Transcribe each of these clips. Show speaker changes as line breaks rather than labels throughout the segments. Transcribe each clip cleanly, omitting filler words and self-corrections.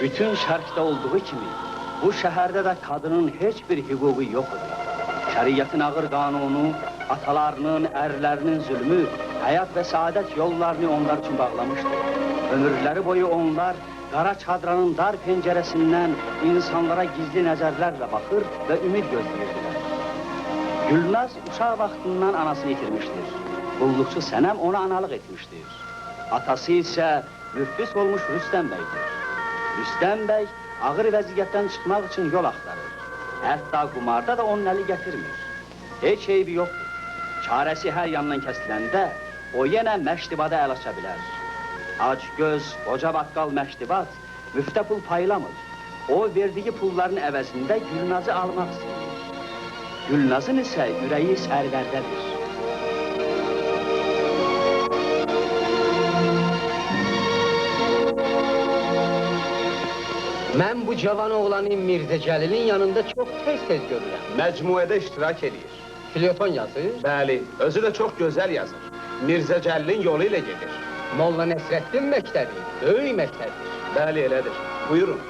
Bütün şərqdə olduğu kimi, bu şəhərdə də kadının heç bir hüququ yoxdur. Şəriyyətin ağır qanunu, atalarının, ərlərinin zülmü, həyat və saadət yollarını onlar üçün bağlamışdır. Ömürləri boyu onlar qara çadranın dar pəncərəsindən insanlara gizli nəzərlərlə baxır və ümid gözləyirdilər. Gülnaz uşaq vaxtından anasını itirmişdir. Qulluqçu Sənəm ona analıq etmişdir. Atası isə müflis olmuş Rüstəm bəydir. Rüstəm bəy ağır vəziyyətdən çıxmaq üçün yol axtarır. Hətta qumarda da onun əli gətirmir. Heç eybi yoxdur. Çarəsi hər yandan kəsiləndə o yenə məştibada əl aça bilər. Acgöz, qoca baqqal məştibat müftə pul paylamır. O verdiyi pulların əvəzində Gülnazı almaq istəyir. Gülnazın isə ürəyi sərvərdədir.
Mən bu cavan oğlanın Mirzə Cəlilin yanında çox tez-tez görürəm.
Məcmuədə iştirak edir.
Filyoton yazır.
Bəli, özü də çox gözəl yazır. Mirzə Cəlilin yolu ilə gedir.
Molla Nəsrəddin məktəbi, böyük məktəbdir.
Bəli, elədir. Buyurun.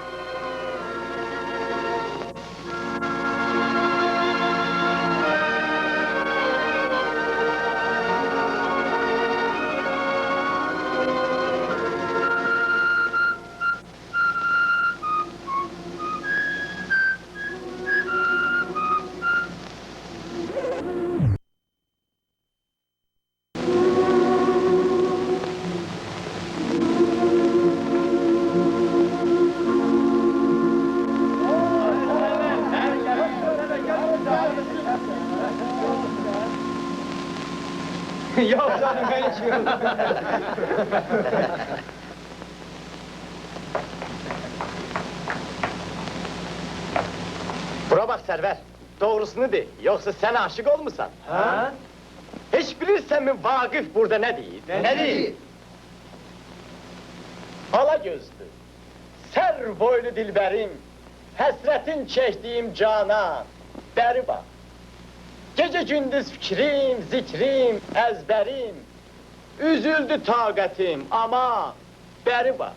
Yok canım, ben içiyorum.
Bura bak Server, doğrusunu de, yoksa sen aşık olmuşsan.
Ha?
Hiç bilirsen mi Vakıf burada ne değil?
Ne değil?
Ala gözlü, ser boylu dilberim, hasretin çektiğim canan, beri bak. Gece gündüz fikrim, zikrim, ezberim, üzüldü taqətim ama beri bak.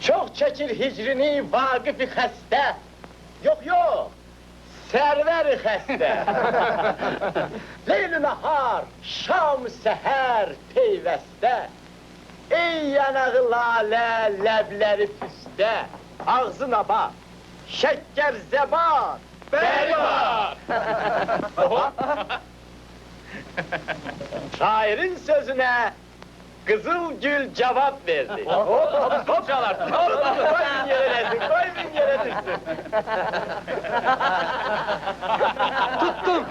Çok çekir hicrini Vakıf-ı xəstə, yok, Server-i xəstə. Leyl-i nahar, şam səhər, peyvəstə, ey yanağı lalə, ləbləri püstə, ağzına bak, şekker zeban, beri bak! Şairin sözüne Kızıl Gül cevap verdi. Hop çalarsın, koy bin yere düşsün, koy bin yere düşsün.
Tuttum!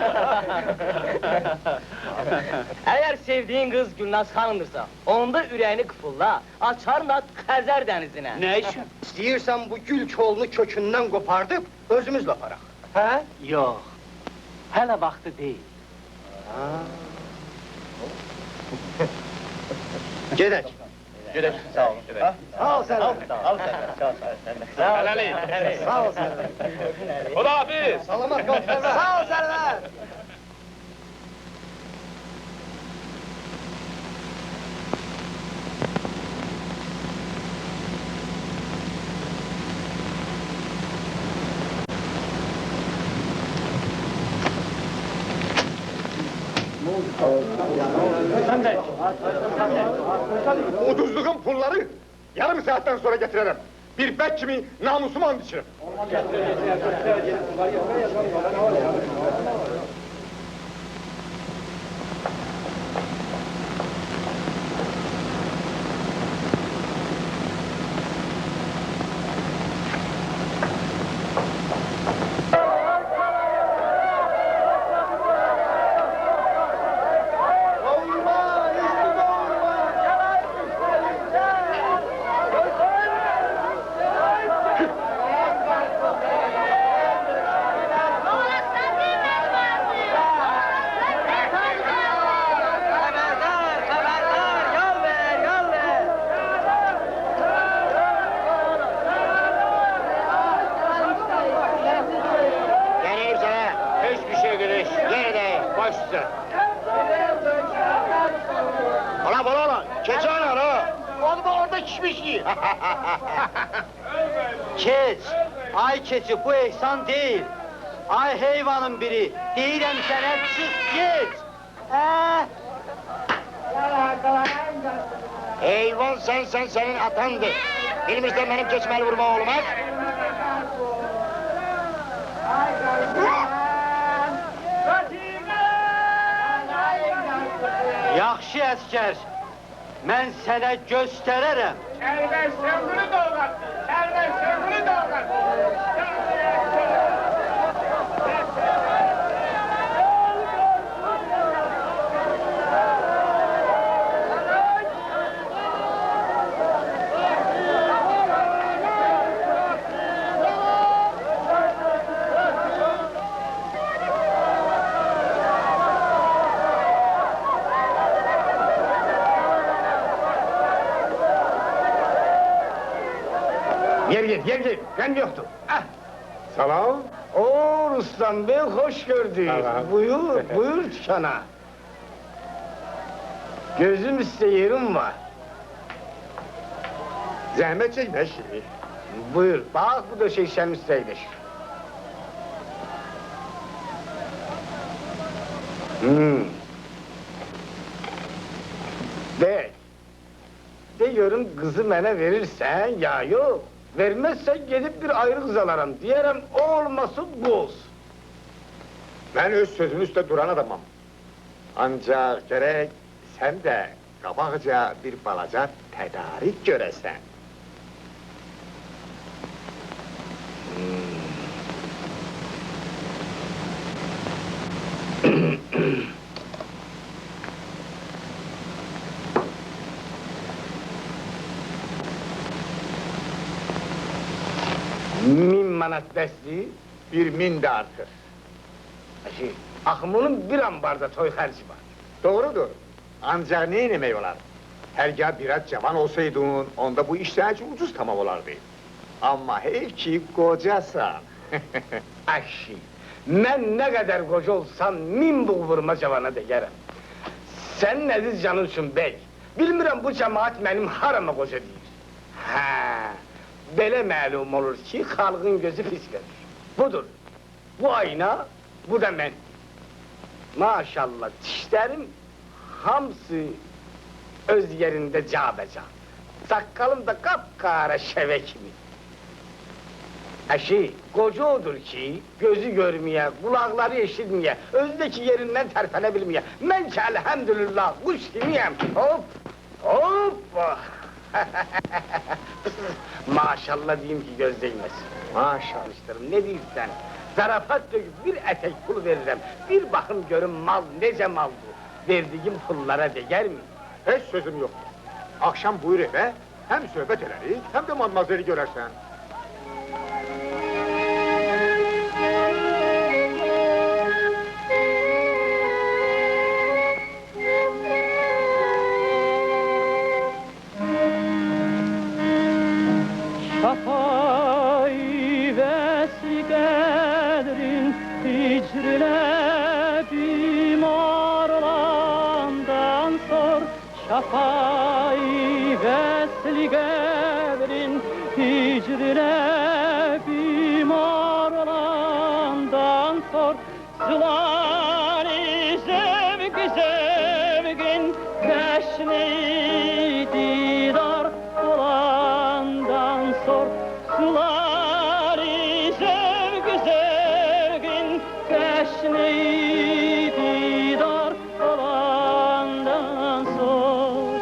Eğer sevdiğin kız Gülnaz Hanım'dırsa, onda ürəyini kıfılla, açarın at Xəzər dənizine.
Nə üçün?
İstəyirsən bu gül kolunu kökündən qopardıb, özümüzlə aparaq. Hə?
Yox, hələ vaxtı deyil.
Gedək.
Güleş, sağ olun.
Sağ ol Sərvər.
Al sen, sağ ol. Helali.
Sağ ol Sərvər.
O da abi!
Salamat qal Sərvər. Sağ ol Sərvər.
Uduzluğun pulları yarım saatten sonra getiririm. Bir bek kimi namusumu and içirim.
Ola, keçen ara.
Oğlum
da kişmiş yiyin.
Keç, ay keçi bu ehsan değil. Ay heyvanın biri, deyirəm sənə çıx geç.
Heyvan sensen senin atandır. Elimizden benim keçmeli vurma olmaz.
Yaxşı əskər, mən sənə göstərərəm.
Elbet sevgili doğar. Elbet sevgili doğar. Yer git, ben yoktum. Salam. Oo Ruslan Bey, hoş gördük.
Salam.
Buyur sana. Gözüm üstte yerim var.
Zahmet çekme şimdi.
Buyur, bak bu döşek senin üstteymiş. Diyorum kızı bana verirsen ya yok. Vermezsen gidip bir ayrı kız alırım. Diyelim o olmasın bu olsun.
Ben öz sözümün üstte duran adamım. Ancak gerek sen de kabakça bir balaca tedarik göresen.
Min manat besli,
Bir min de artır.
akımının bir ambarda toy harcı var.
Doğrudur. Ancak ne yemeği olar? Hergah biraz cavan olsaydın, onda bu işler ucuz tamam olardı. Ama hey ki kocasan.
Aşi, ben ne kadar koca olsam min bu vurma cavana degerim. Sen nedir canınsın bey? Bilmirəm bu cemaat benim harama koca deyir. Ha, belə məlum olur ki, halkın gözü pis görür. Budur, bu ayna, bu da ben. Maşallah, dişlerim hamısı öz yerinde cabeca. Sakalım da kapkara şeve kimi. Koca odur ki, gözü görmeye, kulakları eşitmeye, özdeki yerinden terpelebilmeye. Ben ki elhamdülillah kuş gibiyim. Hop, hop. Maşallah diyeyim ki göz değmesin. Maşallah ne diyeyim sen? Zarafat döküp bir etek pul veririm. Bir bakın görün mal nece mal bu. Verdiğim pullara değer mi?
Hiç sözüm yok. Akşam buyur eve, hem sohbet ederiz, hem de madmazeli görersen.
Şafay vesli kadrin hicrile bimarlandan sor. Şafay vesli kadrin hicrile bimarlandan sor. Zılani zevk zevkin teşni didar olandan sor. Zılani zevk zevkin teşni didar olandan sor.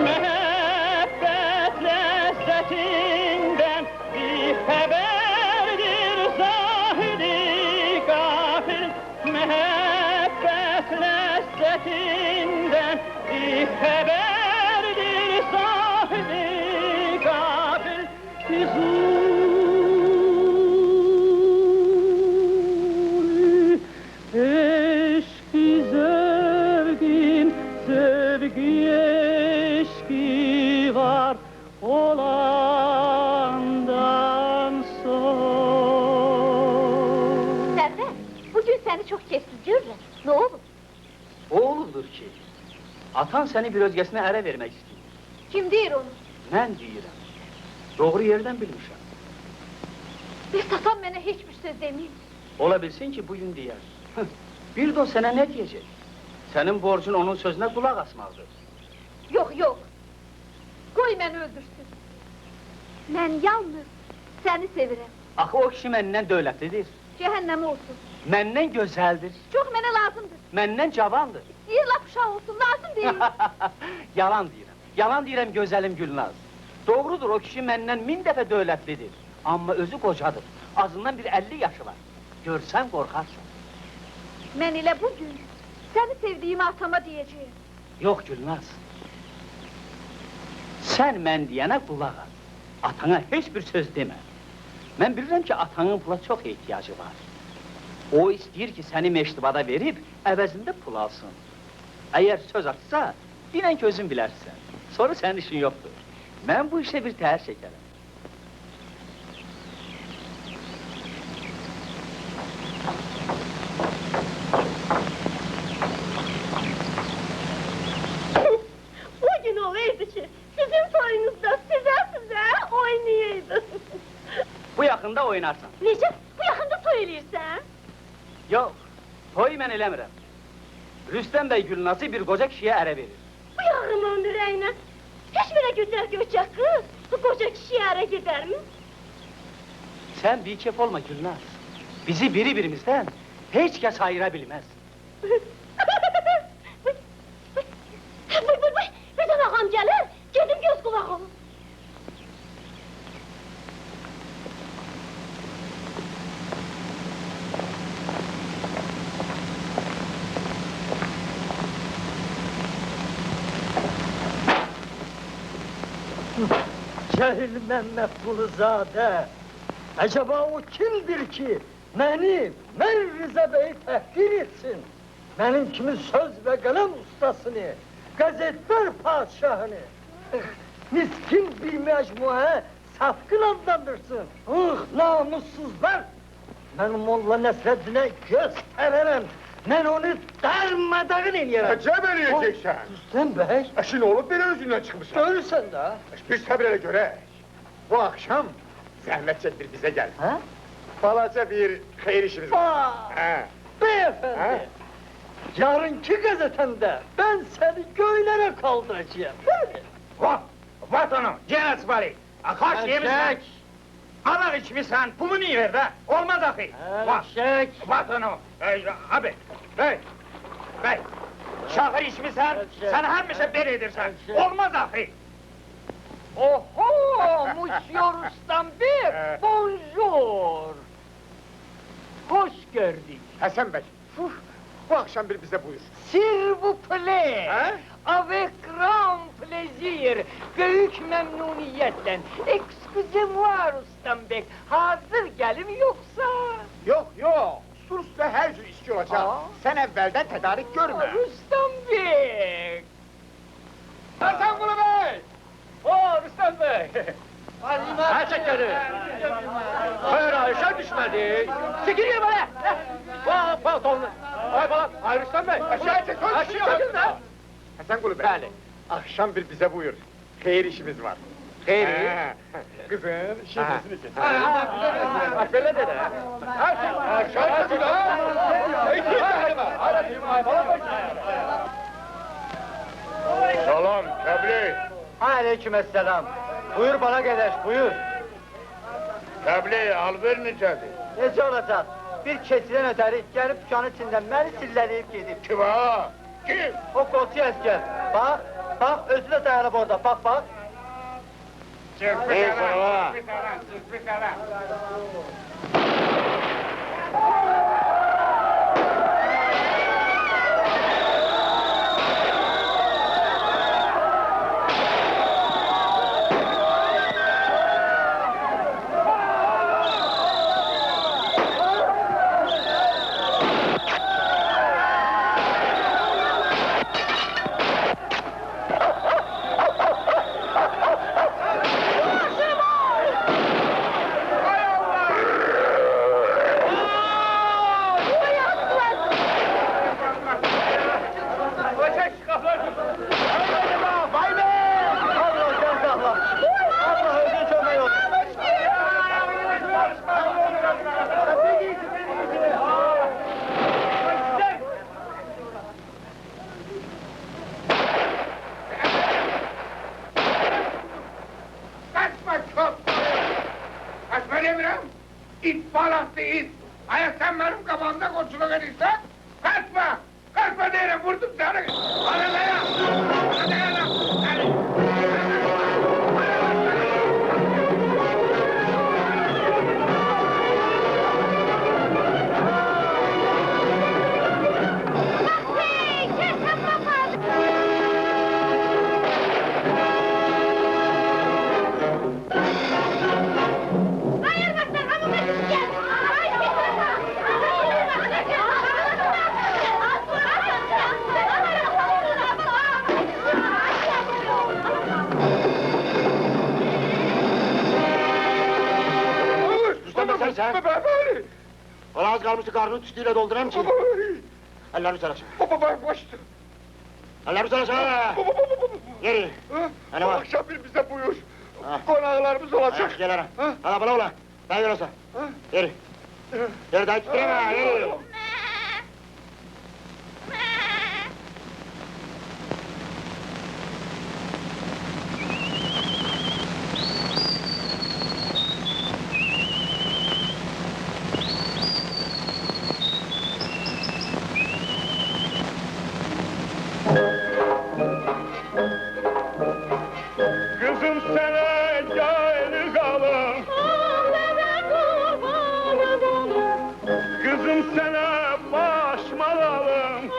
Mehabbet lezzetinden bir haberdir zahidi gafil. Mehabbet lezzetinden bir haberdir zahidi gafil. Huzur eşki zevkin sevgi eşki var olandan sonra.
Atan seni bir özgesine ərə vermək istəyir.
Kim deyir onu?
Mən deyirəm. Doğru yerdən bilmişəm.
Bəs atam mənə heç bir söz deməyib.
Ola bilsin ki, bugün deyər. Bir də o sənə nə deyəcək? Sənin borcun onun sözünə qulaq asmaqdır.
Yox, yox. Qoy məni öldürsün. Mən yalnız səni sevirəm.
Axı o kişi məndən dövlətlidir.
Cəhənnəm olsun.
Məndən gözəldir.
Çox mənə lazımdır.
Məndən cavandır.
Deyir lap uşaq olsun, lazım deyil.
Yalan deyirəm. Yalan deyirəm gözəlim Gülnaz. Doğrudur, o kişi məndən 1000 dəfə dövlətlidir. Amma özü qocadır. Azından bir 50 yaşı var. Görsən qorxarsan.
Mən elə bugün səni sevdiyimi atama deyəcəyim.
Yox Gülnaz. Sən mən deyənə qulaq as. Atana heç bir söz demə. Mən bilirəm ki, atanın pula çox ehtiyacı var. O istəyir ki, səni meştibada verib, əvəzində pul alsın. Əgər söz atsa, dinən ki, özün bilərsən. Sonra sənin işin yoxdur. Mən bu işə bir təhər çəkərəm.
O gün olaydı ki, sizin toyunuzda sizə oynayaydı.
Bu yaxında oynarsan.
Necə? Bu yaxında toy eləyirsən?
Yox, toy mən eləmirəm. Rüstəm bəy Gülnazı bir qoca kişiyə ərə verir.
Bu yavrumun ürəyinə heç belə gözəl göçək qız bu qoca kişiyə ərə gedərmi?
Sən bir kef olma Gülnaz. Bizi biri-birimizdən heç kəs ayıra bilməz.
Vay, birdən ağam gəlir, gedim göz qulaq olun.
Cəhil Məmməd Quluzadə, acaba o kimdir ki, mən Rıza bəyi təhqir etsin? Mənim kimi söz və qələm ustasını, qəzetlər padişahını, miskin bir məcmuə safqın adlandırsın. Namussuzlar! Mən Molla Nəsrəddinə göstərərəm, mən onu darmadağın eləyərəm.
Əcəb eləyəcəksən.
Rüstəm bəy,
Əşin olub belə özündən çıxmışsan.
görürsən də.
Bir səbir elə görək. Bu axşam zəhmət çək bir bizə gəl.
Hə?
Balaca bir xeyir işimiz var. Hə.
Beyefendi, yarınki gazetende ben seni göylere kaldıracağım.
Vat onu, cenaz bari. Kaç yemişsen. Anak içmişsen, pulu niye ver de? Olmaz akı.
Erkek.
Vat onu. Abi, bey. Bey. Şahır içmişsen, sen her bir şey beri edirsen. Olmaz akı.
Oho, Monsieur Rustam Bey, bonjour. Hoş gördük.
Həsən bəy, bu axşam bir bizə buyur.
S'il vous plaît,
Hə?
avec grand plaisir, büyük memnuniyetle. Excusez-moi Rustam Bey, hazır gelim yoksa?
Yox, yox, Sursda hər cür içki olacaq.
Aa.
Sən əvvəldən tədarik görmə.
Rustam Bey!
Hasan Kulu Bey! Oo, Rüstem Bey!
Ha şekeri!
Hayır, aşağı düşmedi. Çekil gel bana! Vah, pardon! Ay bana, ay Rüstem Bey! Aşağı çek, aşağı çek!
Həsən Qulu bəy,
Bəli.
axşam bir bizə buyur. Xeyir işimiz var.
Xeyir?
Hə, Qızın şiirisini kes.
Bak böyle de de. Aşağı çek!
Salam, təbliğ.
Aleykümselam. Buyur bana kardeş, buyur.
Təbliğ, alver necədir?
Necə olacaq? Bir keçidən ötəri gəlib dükkanın içindən məni sillələyib gedib.
Kim ha? Kim?
O qolçu əskər. Bax, bax, özü də dayanıb orada, bax, bax.
Ey baba!
İt balaktı it! Ay sen benim kafamda koçuluk ediysen, kaçma! Kaçma derim, vurdum seni! Hadi dayan! Hadi dayan! Hadi!
Rüstem sen? Ulan az kalmıştı karnını tüstüyle doldurayım ki. Ellerini sen aşağı.
Baba boştu!
Ellerini sen aşağı. Yeri. Hadi bak.
Akşam bir bize buyur!
Ha.
Konaklarımız olacak!
Ayak gel ara.
Ha?
Hadi bana ulan. Ben yürüyorsa. Yeri. Yeri daha titreme. Yeri.
Kızım sana gel kalım! Kızım sana başmalalım!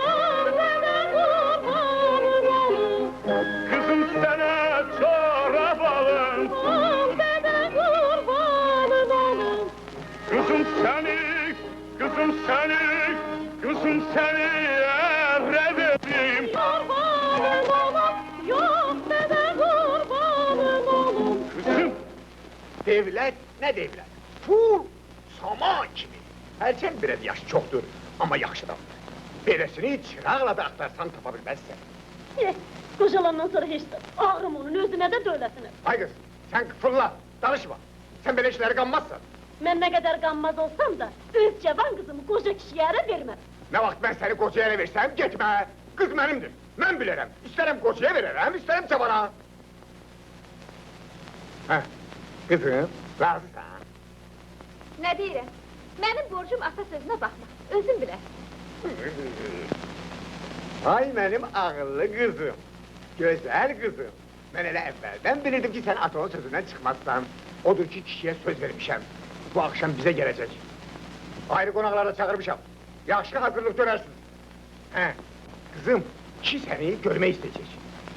Kızım sana çorap alın! Kızım seni, kızım seni, kızım seni errededim! Kızım!
Devlet ne devlet? Pul, saman kimi. Hərçənd biraz yaş çoktur ama yaxşıdır. Beresini çırağla da aktarsan tapa bilmezsen.
Qocalandan sonra heç də ağrım onun özünə də dövlətinə.
Ay kız, sen fırla, danışma. Sen böyle işleri kanmazsan.
Mən nə qədər qanmaz olsam da, öz cavan qızımı qoca kişiyə ərə vermərəm.
Ne vakit ben seni kocaya ele versem gitme. Kız benimdir. Ben bilirim. İsterim kocaya veririm, isterim çabana. Heh, kızım, razısan.
Nə deyirəm? Mənim borcum ata sözünə baxmaq, özün biləsən.
Ay benim ağıllı kızım. Güzel kızım. Ben hele evvelden bilirdim ki sen atanın sözünden çıkmazsan. Odur ki kişiye söz vermişim. Bu akşam bize gelecek. Ayrı konaklarda çağırmışım. Yaşlı hazırlık dönersin. He, kızım, ki seni görme isteyecek.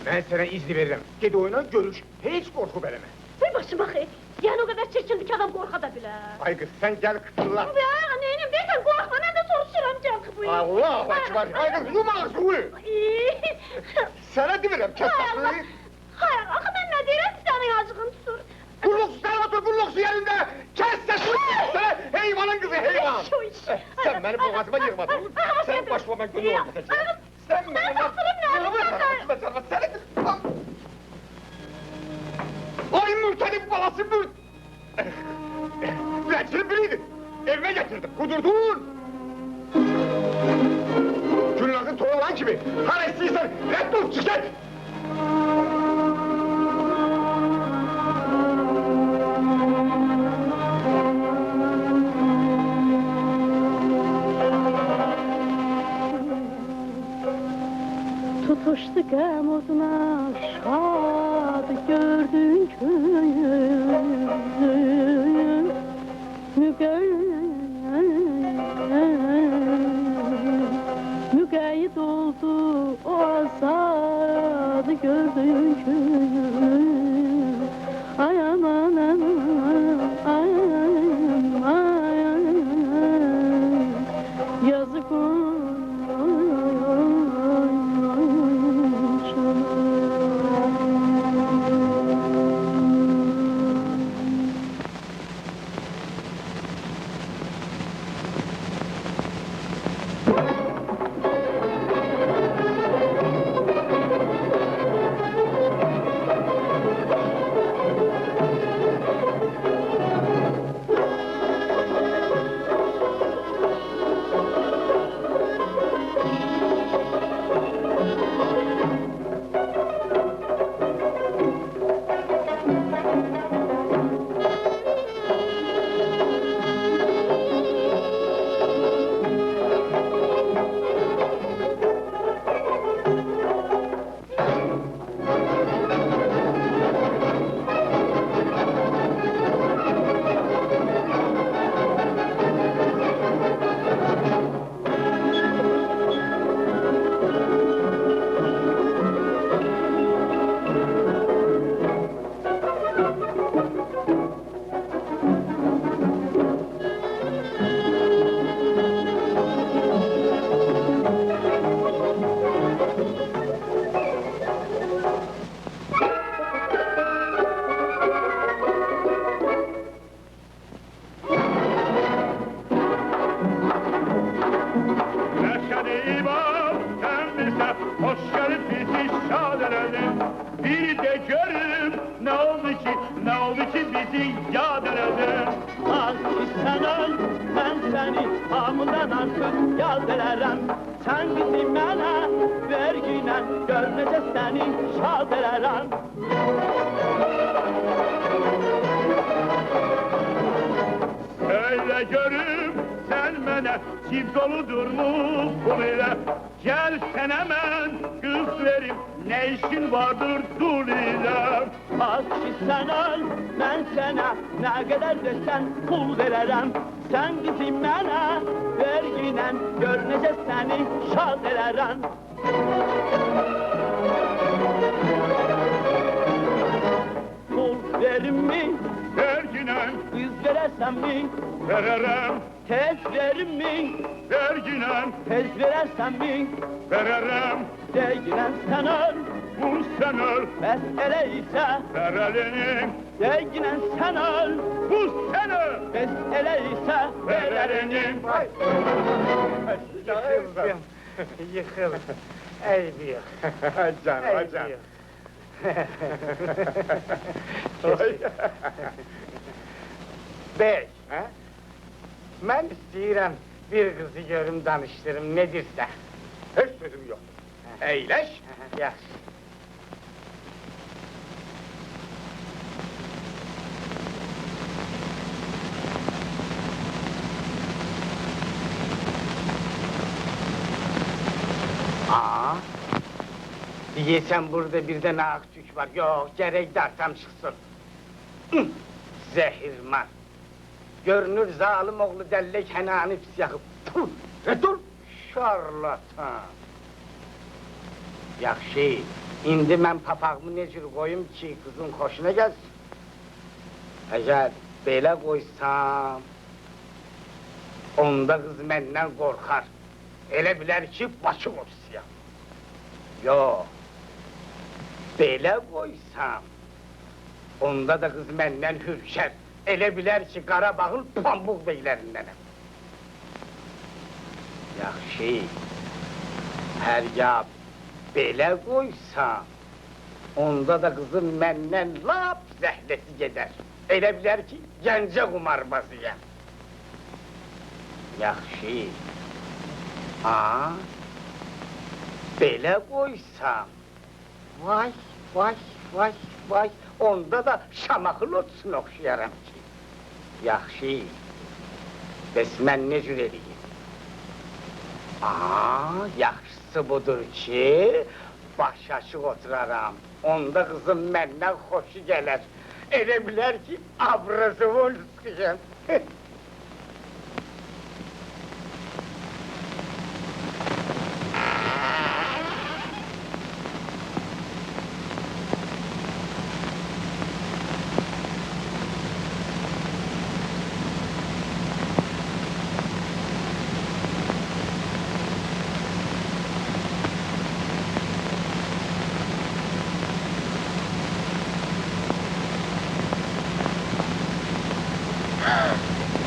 Ben sana izni veririm. Gedi oyna görüş. Hiç korku vereme.
Bir başıma xeyr, yəni o qədər çirkindir ki adam qorxa da bilər.
Ay kız sen gel kıpırla.
Ya, neynim deyirsən, qorxma, mən də soruşuram, gəl kıpıyı.
Allah ekber. Ay kız yum ağzını. Sana demirəm kestaklı.
Hayır, axı mən nə deyirəm ki, sənin acığın tutur.
Kulluksu sen otur kulluksu yerinde. Kes sesini. Sana heyvanın kızı heyvan. Sen benim boğazıma yığmadın. Sen başıma gönül olmayacaksın. Sen benim başıma Ay mürtenin balası mürt! Üretçinin biriydi. Evime getirdim, kudurdun! Güllazın toyu olan gibi, her estiysen reddol çık git!
Tutuşdu qəm oduna şad gördün köyüm Müqeyyid oldu o azad gördün köyüm Ay aman aman ay aman yazık
səni hamıdan artıq yad elərəm. Sən bizi mənə verginən, gör necə səni şad elərəm.
Öyle görüp sen mənə çift doludurmuş pul ile. Gel sen hemen kız verim, ne işin vardır dul ile.
Az ki sən öl, mən sənə nə qədər desən pul verərəm. Sən bizi mənə verginən, gör necə səni şad elərəm. Pul verimmi,
Verginen
qız verərsənmi?
vererem,
Tez verimmi,
verginen
tez verərsənmi?
vererem.
Deyginən sən öl,
Vur sen öl,
bəs elə isə.
ver elini.
Deyginən sən öl,
Vur sen öl,
bəs elə isə.
ver elini.
Yıkıldım. Yıkıl. Ey büyük.
Can,
Ey
can.
büyük. Bey,
Hə?
mən istəyirəm bir qızı görüm, danışdırım, nedirsə.
Heç sözüm yox. Əyləş.
Yaxşı. Aa, diyesen burada bir de naktük var. Yok, gerek darsam çıksın. Zehirman. Görünür zalim oğlu dellek henani pis yakıp. Puh, dur, şarlatan. Yaxşı, indi mən papağımı necür qoyum ki, qızın xoşuna gəlsin. Əgər belə qoysam, onda qız məndən qorxar. Elə bilər ki, başı qorsuyam. Yox, belə qoysam, onda da qız məndən hürkər. Elə bilər ki, Qarabağın pambıq beylərindənəm. Yaxşı, hərgah belə qoysam, onda da qızın məndən lap zəhləsi gedər. Elə bilər ki, gəncə qumarbazıyam. Yaxşı, belə qoysam, vay, vay, vay, vay, onda da şamaxı lotusuna oxşayaram ki. Yaxşı, bəs mən ne cür eləyim? Yaxşısı budur ki, baş açıq oturaram, onda qızım məndən xoşu gələr. Elə bilər ki, Abrazavolskiyəm.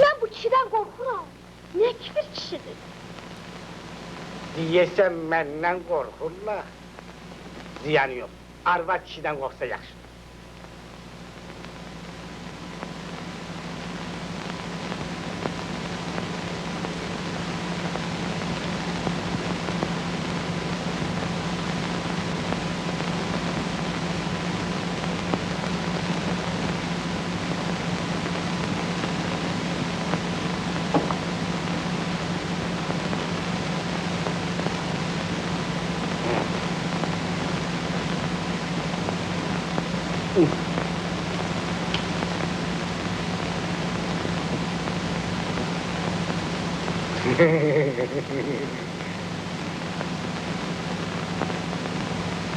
Ben bu kişiden korkuram. Ne kibir kişidir?
Deyəsən məndən qorxurlar. Ziyanı yox, arvad kişidən qorxsa yaxşı.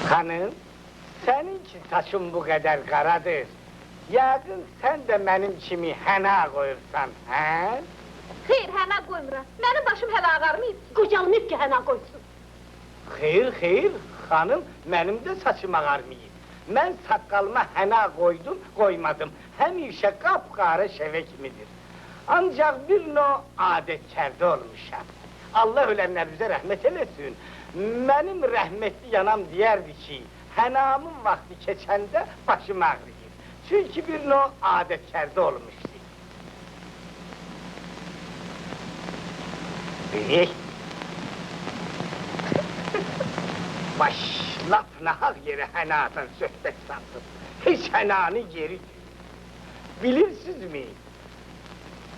Hanım, seninki saçın bu kadar karadır. Yəqin sen de benim kimi həna koyursan, he?
Xeyr, həna qoymuram. Mənim başım hələ ağarmayıb. Qocalmayıb ki, həna qoysun.
Xeyr, hanım, benim de saçım ağarmayıb. Ben saqqalıma həna koydum, koymadım. Həmişə qapqara şəvə kimidir. Ancaq bir no adətkərdə olmuşam. Allah ölenlerimize rahmet eylesin. Benim rahmetli yanam diyerdi ki, hənamın vakti keçəndə başım ağrıyır. Çünkü bir no adetkerde olmuşdu. Beni. Baş laf nahaq yere hənadan söhbət salsın. Heç hənanı yeri. Bilirsizmi?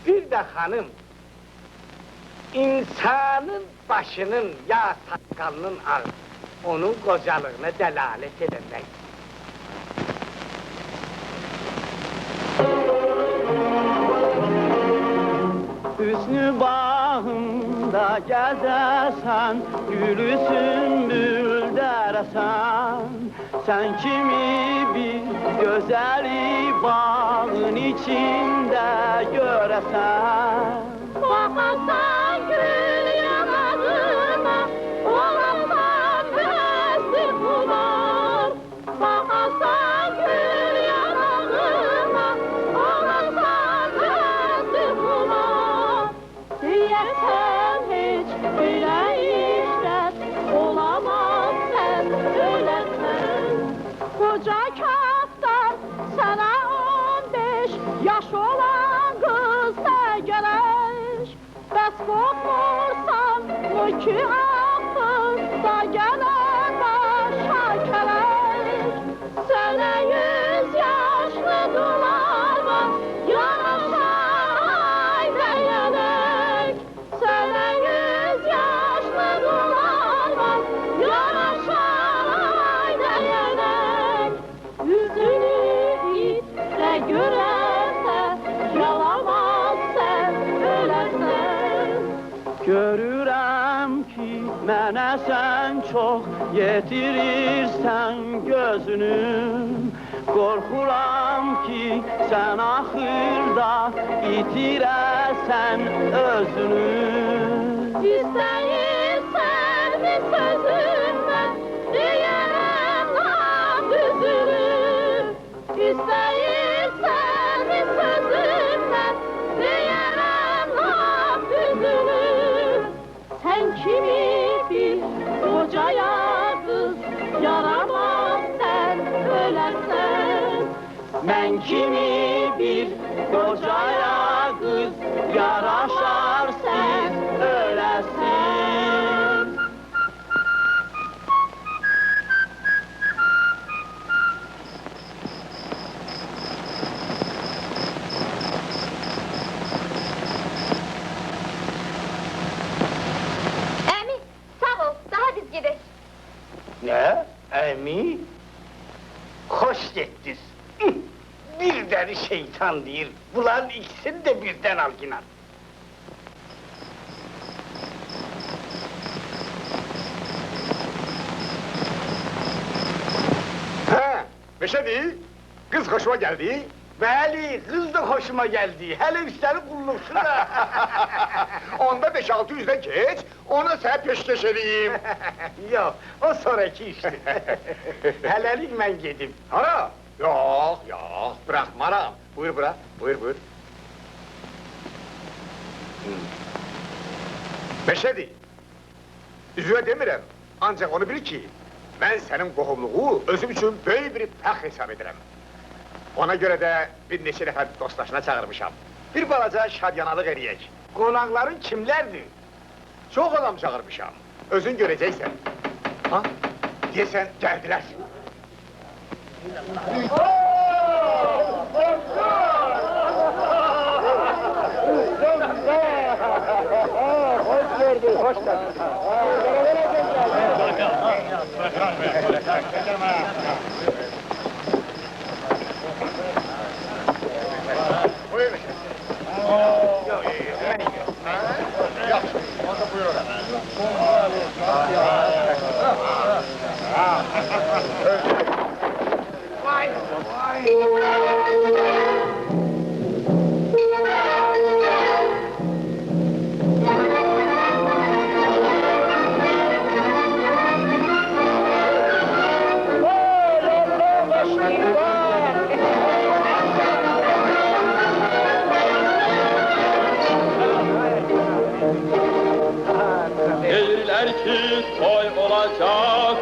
Bir de hanım, insanın başının ya sakalının ağı, onun kocalığına delalet edemek.
Hüsnü bağında gezersen, gülü sümbül deresen. Sen kimi bir güzeli bağın içinde göresen.
Bakarsan gül yanağına, olamam mesut bular. Bakarsan gül yanağına, olamam mesut bular. Diyersen hiç bile işler, olamam sen ölersen. Koca kaftan sana 15 yaş olan kız da gelir. Bəs qorxursan bu ki axır da gələr başa gələr. Sənə 100 yaşlı dularma, yaraşar dəyənək. Sənə 100 yaşlı dularma, yaraşar dəyənək. Yüzünü itle görərsə, yalamaz sən ölərsən.
Görürəm ki, mənə sən çox yetirirsən gözünü. Qorxuram ki, sən axırda itirəsən özünü.
İstəyirsən bir sözümdən, deyərəm laf düzünü. İstəyirsən bir sözümdən, deyərəm laf düzünü. Sən kimi bir kocaya kız, yaramaz sən ölərsən.
Mən kimi bir kocaya kız yaraşar siz öləsin.
Əmi, sağ ol, daha biz gedək.
Ne? Emi? Hoş gettiniz. Bir deli şeytan değil. Bunların ikisini de birden al Ginan.
Ha, Meşedi, kız hoşuma geldi.
Bəli, kız da hoşuma geldi. Hele üstelik kulluksun da.
Onda 5-600'den geç, ona sen peşkeş edeyim.
Yok, o sonraki işte. Helelik ben gedim.
Ana, yok, bırakmaram. Buyur bırak, buyur. Meşedi, üzüye demirəm, ancak onu bil ki, ben senin qohumluğu özüm için böyük bir fəxr hesab edirəm. Ona göre de bir neçə nəfər dostlaşına çağırmışam. Bir balaca şadyanalıq eləyək.
Konakların kimlerdi?
Çok adam çağırmışam, özün göreceksen. Ha? Diyesen geldiler. Hoş geldin, hoş geldin. Buyurun. Yok, onda buyurun.
Deyirlər ki, toy olacaq,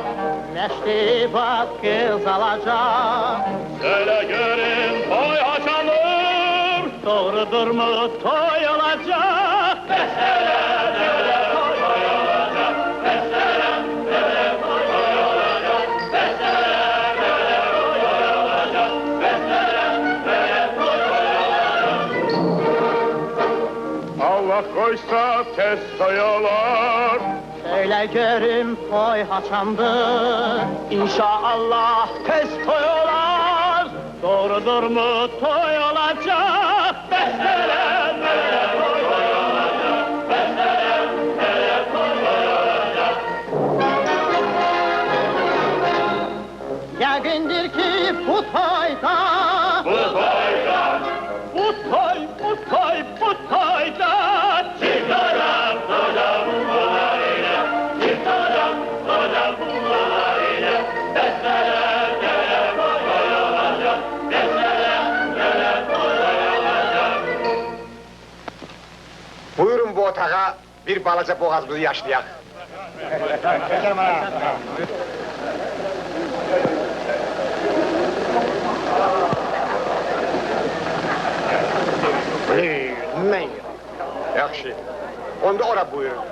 məştibat qız alacaq.
Söyle görün toy haçanım.
Doğrudurmu toy olacaq?
Mesele Allah koysa tez toyalar.
Söyle görüm toy haçandır, İnşallah tez toy olar. Doğrudur mu toy olacak? Besmele toy olacak. Besmele toy olacak. Yakındır ki bu toyda, bu toyda, bu toyda çıkarım toyda bunlar ile, çıkarım toyda bunlar ile. Besmele toy olacak, besmele toy olacak.
Buyurun bu otağa bir balaca boğazımızı yaşlayak. Buyurun, yaxşı. Onda ora buyurun.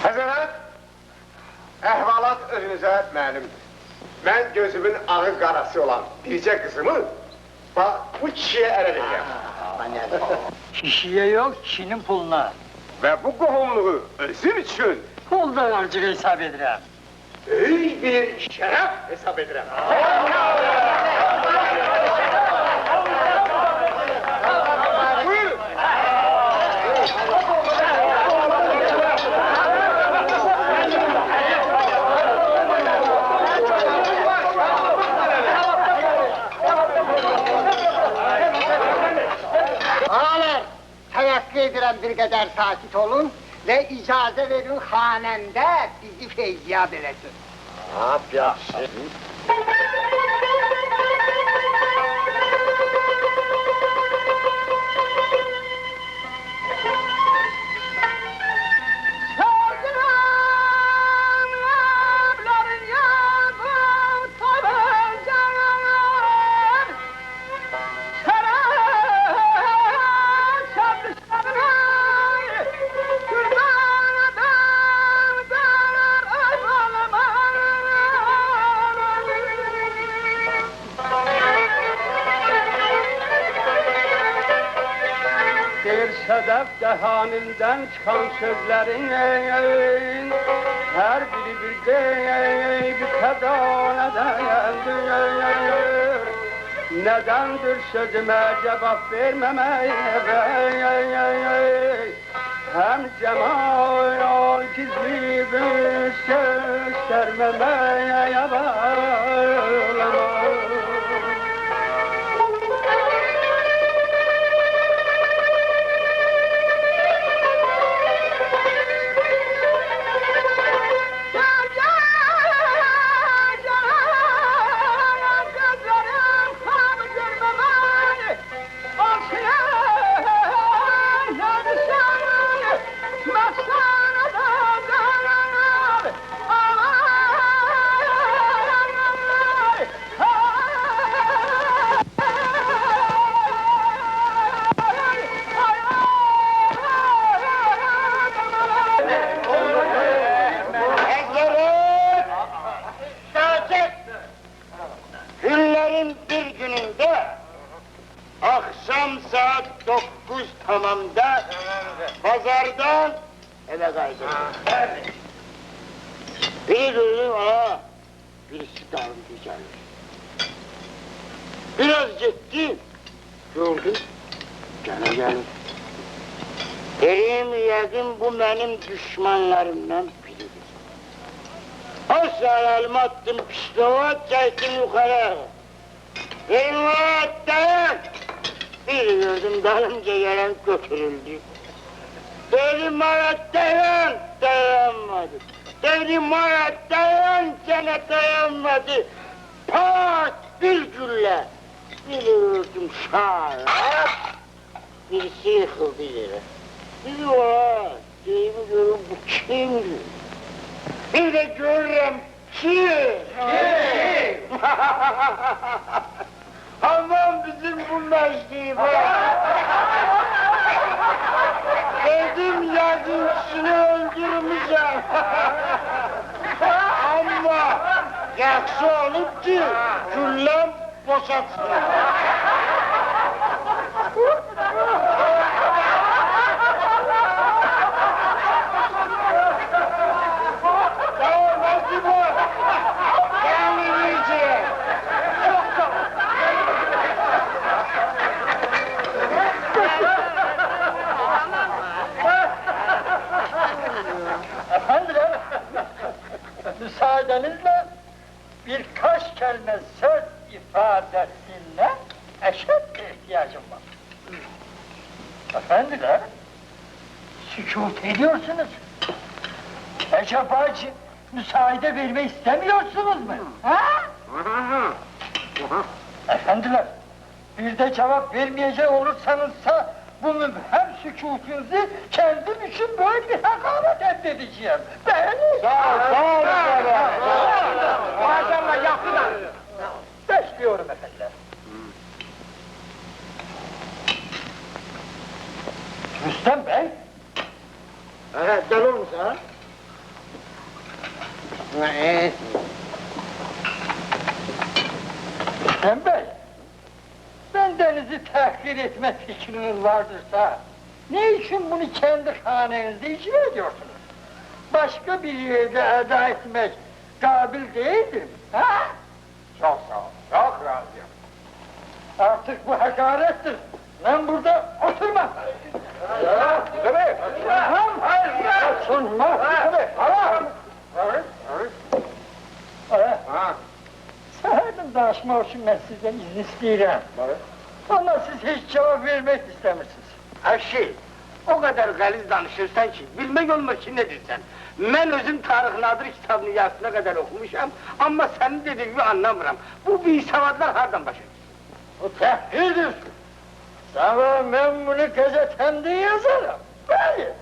Həzrət, əhvalat özünüzə mənimdir. Mən gözümün ağı qarası olan bircə qızımı bax bu kişiyə ərə verirəm.
Kişiye yok, kişinin puluna.
Və bu qohumluğu özüm üçün
Puldan harcık hesap edirəm.
böyük bir şərəf hesab edirəm. Buyurun.
Ağalar, tevekkül edirəm bir qədər sakit olun və icazə verin xanəndə bizi feyyab eləsin.
Hap yaxşı.
Sedef dehaninden çıkan sözlerin her biri bir dey bir nedendir. Nedendir sözüme cevap vermemeye hem cemal gizli bir göstermemeye bağlamam.
Günlerin bir gününde akşam saat 9 tamamda pazardan eve kaydım. Biri gördüm, birisi dağıldı gelmiş. Biraz gittim, gördüm, gene gelmiş. Derim yedim bu benim düşmanlarımdan biridir. Aşağı elime attım, pistova çektim yukarı. Eyvah dayan! Bir gördüm dalımca gelen götürüldü. Dedim bana dayan, dayanmadı. Dedim bana dayan, gene dayanmadı. Pat bir gülle. Bir gördüm şahat. Birisi yıkıldı yere. Bir var, deyimi görün bu kimdi? Bir de görürüm kim? Aman bizim bu Mecdi be! vereceğim. Ama yakşı olup ki güllem boşatsın.
Efendiler, müsaadenizle birkaç kelime söz ifadesine eşit ihtiyacım var. Efendiler, sükût ediyorsunuz. Acaba müsaade verme istemiyorsunuz mu? Ha? Efendiler, bir de cevap vermeyecek olursanızsa bu mübhem sükûtunuzu kendim için böyle bir hakaret edeceğim. Değil mi?
Sağ ol.
Maşallah yaptı da. Bekliyorum efendiler. Rüstem Bey,
Evet, gel olmuş ha.
Rüstem Bey, bendenizi tahkir etme fikriniz vardırsa, ne için bunu kendi hanenizde icra ediyorsunuz? Başka bir yerde eda etmek kabil değildir mi? Ha? Çok sağ ol, çok razıyım. Artık bu hakarettir. Ben burada oturmam.
Tabii.
Oturmam. Sahibim danışma için ben sizden izin isteyeceğim. Ama siz hiç cevap vermek istemirsiniz.
Aşi, o kadar galiz danışırsan ki, bilmek olmaz ki ne dersen. Ben özüm Tarık Nadir kitabını yarısına kadar okumuşam, ama senin dediğin gibi anlamıram. Bu bir savadlar hardan başa?
O tehdirdir. Sana ben bunu gazetemde yazarım. Böyle.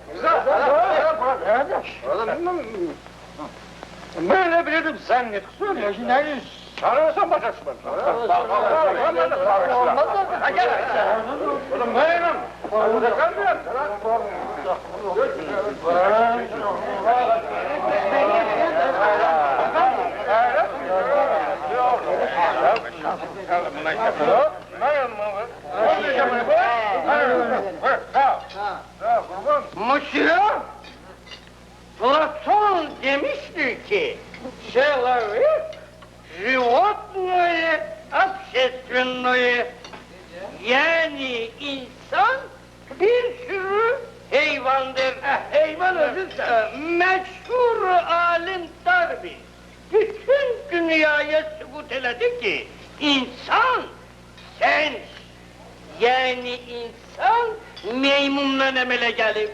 Böyle bilirdim sen ne
Söylüyorsun, ne yüz?
Sararsan başarsın bana.
Olmaz mı?
Oğlum benim. Orada kalmıyor. Monsieur, Platon demiştir ki, şeyleri животное общественное, yani insan bir sürü hayvandır. Hayvan özürse. Meşhur alim Darwin bütün dünyaya sübut eledi ki insan sens, yani insan meymundan emele gelip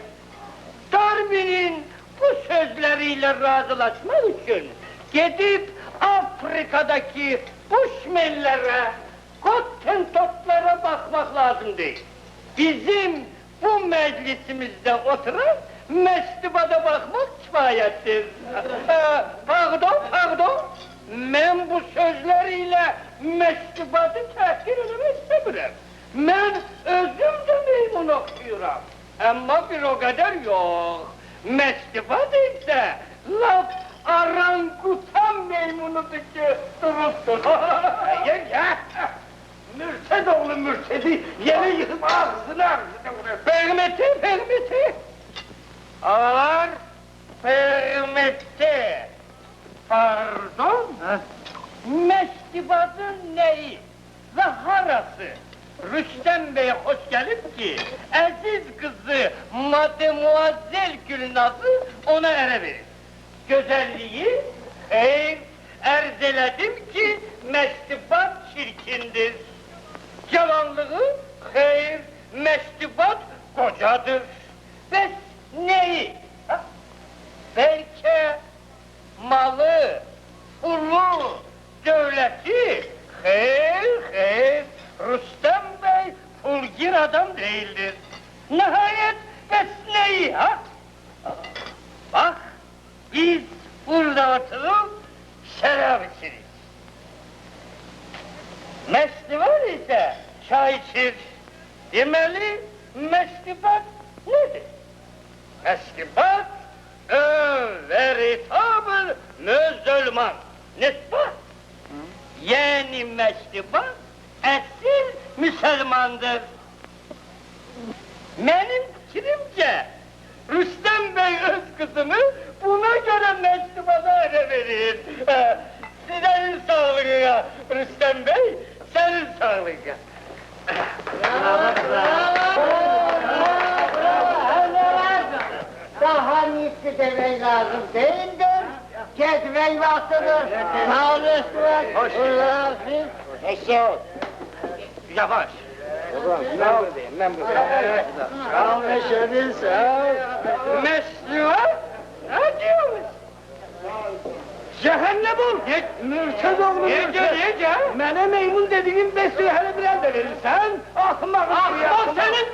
Darwin'in bu sözleriyle razılaşmak için gidip Afrika'daki bushmenlere, Hottentotlara bakmak lazım değil. Bizim bu meclisimizde oturan mektubada bakmak kifayettir. Pardon. Ben bu sözleriyle mektubatı tahkir etmek istemiyorum. Ben özüm de meymun okuyorum. Ama bir o kadar yok. Mektubat ise laf arangutan meymunudur ki duruptur. Ya! Mürted oğlu mürtedi, yere yıkıp ağzına vurur. Permeti! Ağlar, permeti! Pardon? Mektubatın neyi? Ve harası? Rüstem Bey'e hoş gelip ki, aziz kızı Mademoiselle Gülnaz'ı ona ere verir. Güzelliği, erzeledim ki mektubat çirkindir. Yalanlığı, mektubat kocadır. Ve neyi? Ha? Belki malı, pulu, devleti, Rüstem Bey fulgir adam değildir. Nihayet besneyi ha? Bak, biz burada oturup şarap içiriz. Mektubat ise çay içir. Demeli mektubat nedir? Mektubat un véritable musulman, n'est-ce pas? Yeni Müslüman, esil Müslümandır. Benim fikrimce, Rüstem Bey öz kızını buna göre Müslümana ele verir. Senin sağlığına Rüstem Bey, senin sağlığına.
Daha iyisi demek lazım değildir. Cezve vasıdır. Sağ olasın.
Hoş
geldin.
Eşya. Yavaş. Ben buradayım.
Sağ ol Neşeli, sağ ol.
Müslüman? Ne diyorsun? Cehennem ol! Mürted oğlum mürted! Niye? Mene meymun dediğin besliyor hele biraz da verirsen, ahmak! Ahmak senin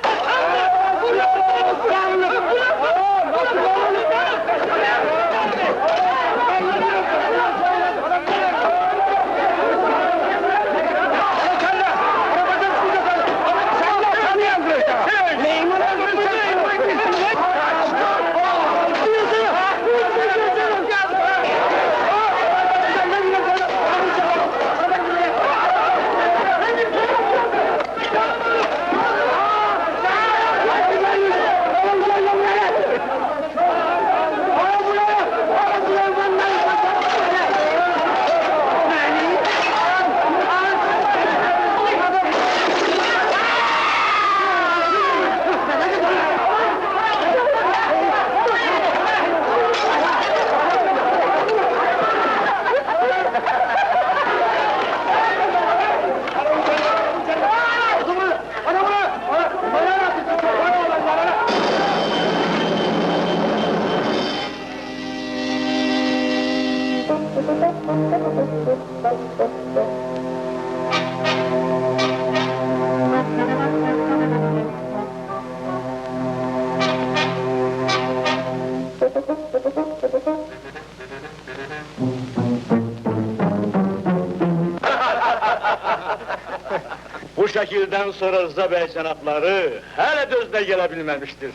Bu şekilden sonra Rıza Bey cenapları hele dözüne gelebilmemiştir.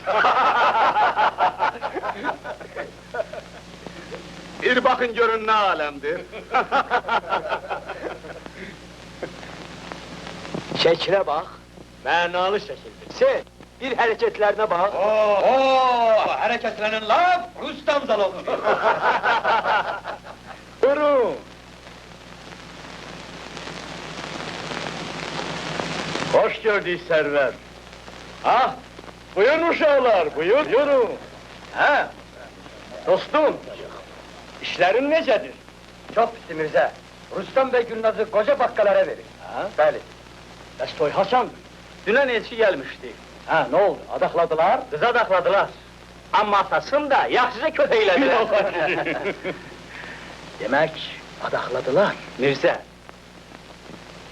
Bir bakın görün ne alemdir.
Şekle bak.
Menalı şekildir.
Sen bir hareketlerine bak.
Hareketlerin laf Rüstem Zaloğlu. Buyurun. Hoş gördük Server. Ah, buyurun uşağlar, buyurun. Ha, dostum, işlerin necedir?
Çok bitti Mirza. Rüstem Bey Gülnaz'ı koca bakkalara verir.
Ha?
Bəli.
Bestoy Hasan,
Dünen elçi gelmişti.
ha ne oldu, adakladılar?
Kız adakladılar. Ama atasını da yaxşıca köteylediler. Demek adakladılar. Mirza,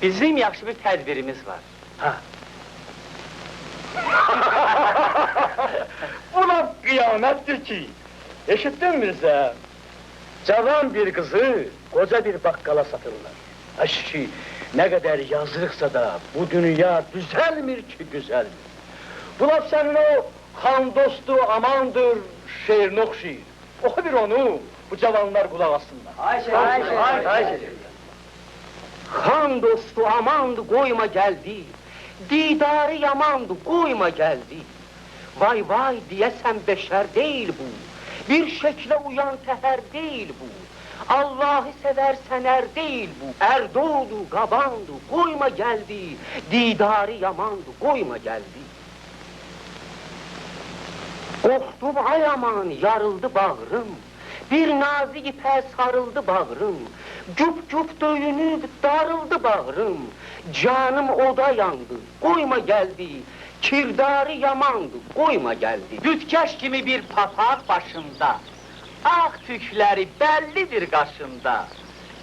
bizim yaxşı bir tedbirimiz var.
Ha. Ulan kıyamettir ki! Eşittin mi sen? Cavan bir kızı koca bir bakkala satırlar. Aşki, ne kadar yazıksa da bu dünya düzelmir ki düzelmir. Bu laf senin o han dostu amandır şehrine okşayır. Oku bir onu, bu cavanlar kulak assınlar.
Ayşe. Han dostu amandı koyma geldi. Didarı yamandı koyma geldi. Vay vay diyesen beşer değil bu. Bir şekle uyan teher değil bu. Allah'ı seversen er değil bu. Erdoğdu, gabandı, koyma geldi. Didarı yamandı, koyma geldi. Korktum ay aman, yarıldı bağrım. Bir nazik ipe sarıldı bağrım. Güp güp döyünüp darıldı bağrım. Canım oda yandı, koyma geldi. Kirdarı yamandı, koyma geldi. Dütkeş gibi bir papaq başında. Ak tükleri bellidir qaşında.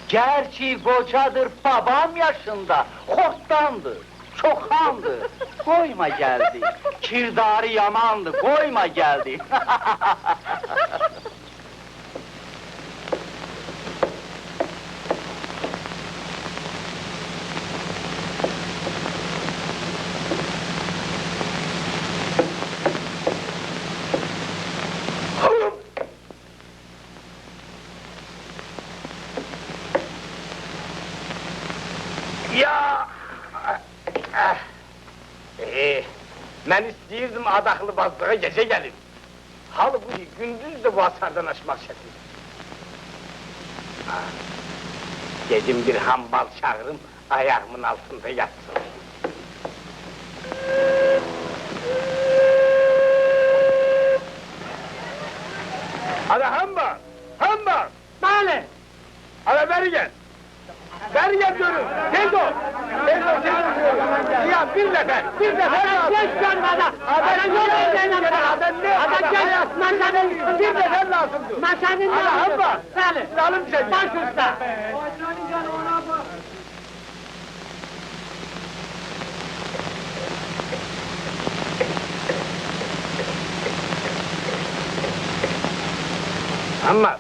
Gerçi kocadır babam yaşında. Horttandır, çoxandır, koyma geldi. Kirdarı yamandı, koyma geldi.
adaklı bazlığa gece gelir. Halbuki gündüz de bu hasardan aşmak şekil. Dedim bir hambal çağırım, ayağımın altında yatsın. Hadi hambal, hambal!
Bəli.
Hadi beri gel! Beri gel diyorum! Tez ol! Tez ol, tez ol! Ya bir nefer lazım!
Geç görmeden.
Adam
Yol edelim.
Adam ne?
Adam gel. Masanın
Bir nefer lazımdı!
Masanın
Hadi hambal!
Bəli.
Lalım sen!
Baş üstə.
Ama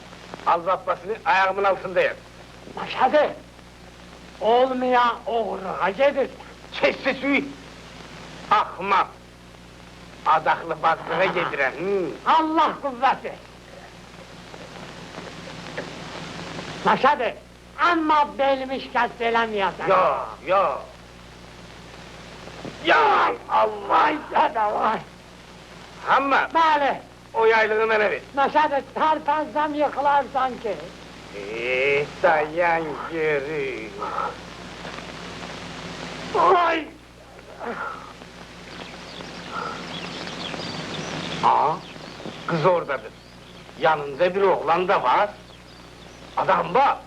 aldatmasını ayağımın altındayım.
Maşadı. Olmayan oğruğa gelir.
Kes sesini! Ahmak! Adaklı bazlığa gediren,
Allah kuvvet versin. Maşadı. Ama belimi şikayet eləməyəsən.
Ya! Ya Allah!
Vay dada vay.
Ama
Bəli.
o yaylığı bana ver.
Maşadı tarpansam yıkılarsan ki.
Dayan geri!
Vay.
Kız oradadır. Yanında bir oğlan da var. Adam bak!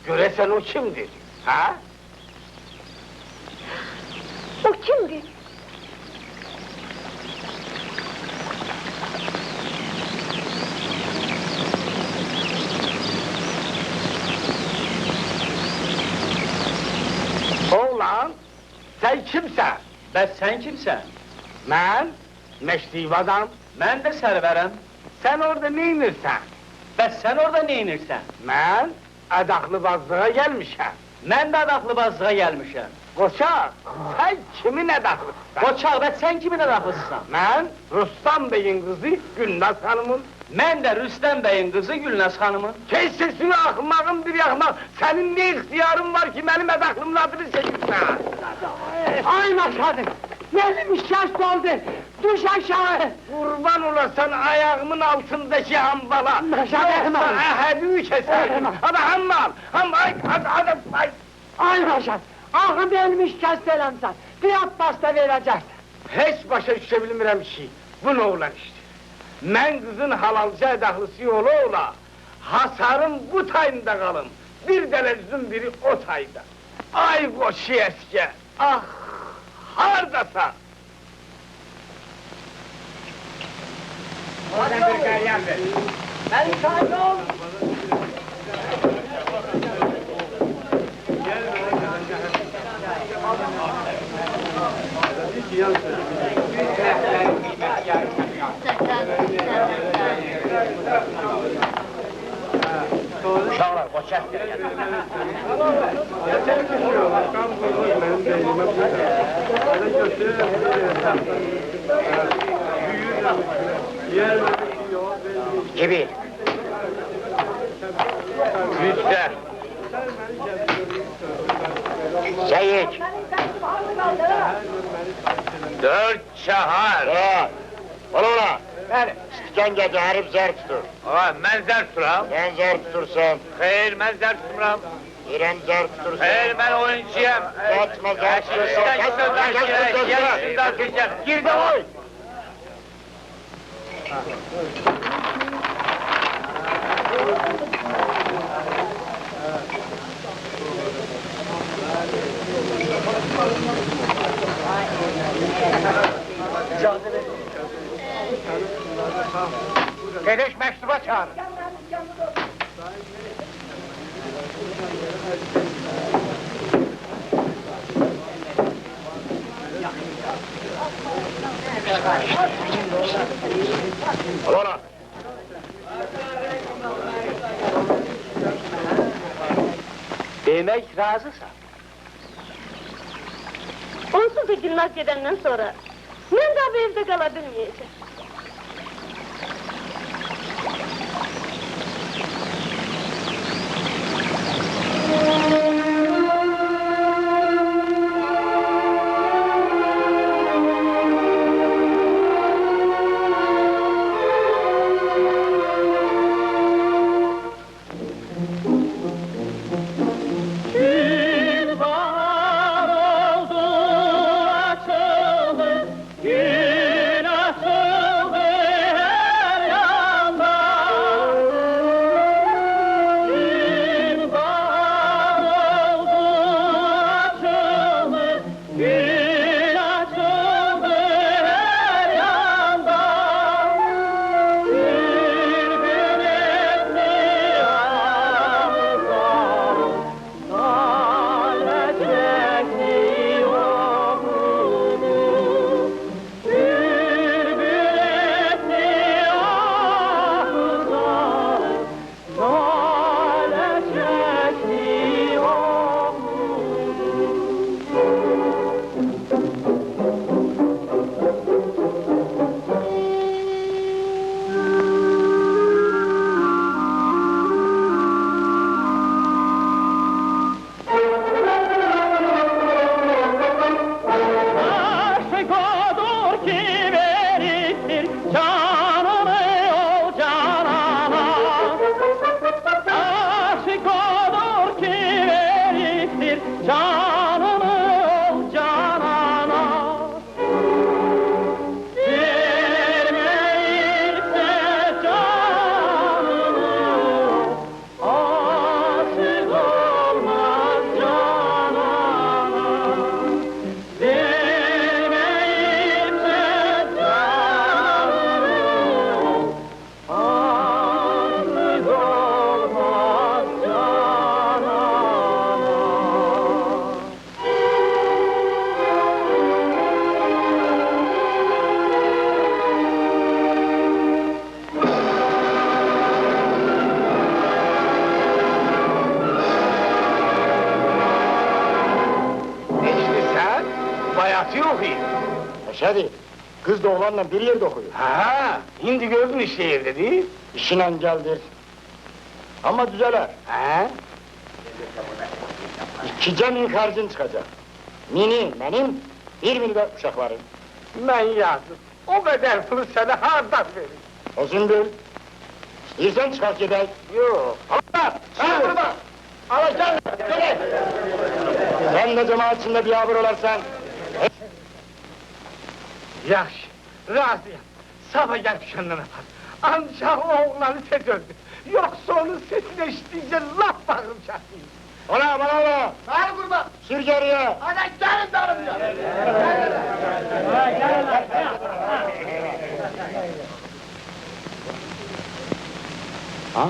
Göresen o kimdir? Ha?
O kimdi?
Oğlan! Sen kimsen?
Bəs sən kimsən?
Ben meşrif adam.
Mən də sərvərəm.
Sen orada neyinirsen?
Bəs sən orada neynirsən?
Ben adaklı bazlığa gelmişim.
Mən də adaqlıbazlığa gəlmişəm.
Koçak, sen kimin adaklısın?
Qoçaq, bəs sən kimin adaqlısısan?
Ben Rustam Bey'in kızı Gülnaz Hanım'ın.
Mən də Rüstəm bəyin qızı Gülnaz xanımın.
Kes sesini ahmağın bir yakmak. Senin ne ihtiyarın var ki benim adaklımın adını çekirsen?
Ay maşadı. Benim şaş oldu. Düş aşağı.
Kurban olasan ayağımın altındaki hambala.
Maşallah,
Yoksa
hemen.
ahedimi keserim.
Hemen.
Hadi hammal, hadi.
Ay maşadı. Ahı benim şikayet eləmsən. Fiyat pasta vereceksin.
Hiç başa düşebilmirəm ki, bu ne olan iştir? Ben kızın halalca edahlısı ola, hasarın bu tayında kalım. Bir delezün biri o tayda. Ay koşu eske, ah, hardasan?
Ben saygım.
Uşaqlar, qoçaq. Gibi. Yüzde. Seyik. 4 şahar. Ola ola. İstikan gece herif zar tutur.
Ben zar tuturam.
Sen zar tutursan.
Hayır, ben zar tutmuram.
İrem zar tutursan.
Hayır, ben oyuncuyum.
Kaçma zar tutursan.
Gir de oy.
Dedeş mektuba çağır. Ola.
Demək razısan.
Onsuz da Gülnaz gedenden sonra ben daha bu evde kalabilmeyeceğim.
Reşadi, kız da oğlanla bir yerde okuyor.
Ha, şimdi gördün işte evde değil.
İşine geldir. Ama düzeler.
Ha?
İki cemin harcın çıkacak. Mini benim, bir mini de uşakların.
Ben yazdım. O kadar pulu sana hardan verin.
O sümbül. İstersen çıkart gidelim.
Yok.
Allah! Sen burada! Alacağım! Gel! Sen de cemaat içinde bir haber olarsan...
Yaxşı, razıyam. Sabah gel şundan yapar. Ancak oğlanı tez öldü. Yoksa onun sesini eşitince laf bağırım çatlayayım.
Ola bana ola!
Var kurban.
Sür geriye!
Ana gelin darımca.
Ha?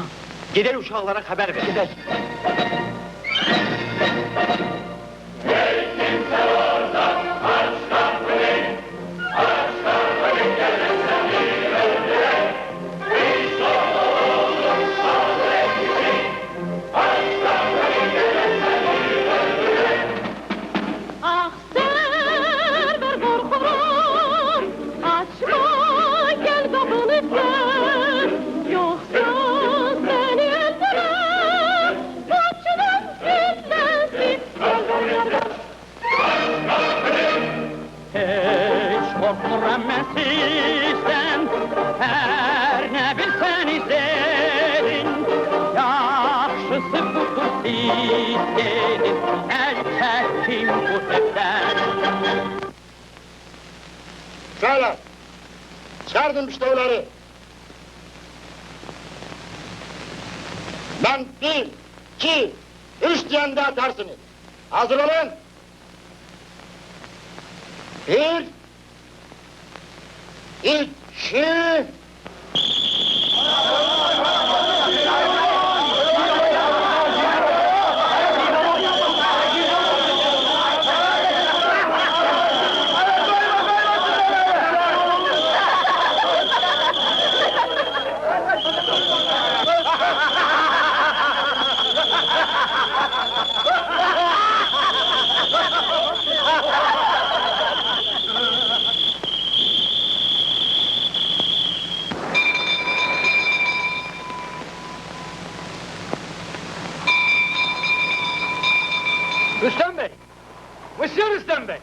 Gidelim uşaklara haber ver. Gidelim.
Ah server korkuram, açma gel kapını sen, yoksa seni öldürür, saçının kirlensin.
Hiç korkmuram ben sizden, her ne bilsen izleyin. Yaxşısı budur siz dedin, el çekin bu sözden.
Söyle! Çıkardım işte onları! Ben bir, iki, üç diyen de atarsınız. Hazır olun! Bir, iki...
Rüstem Bey! Monsieur Rüstem Bey!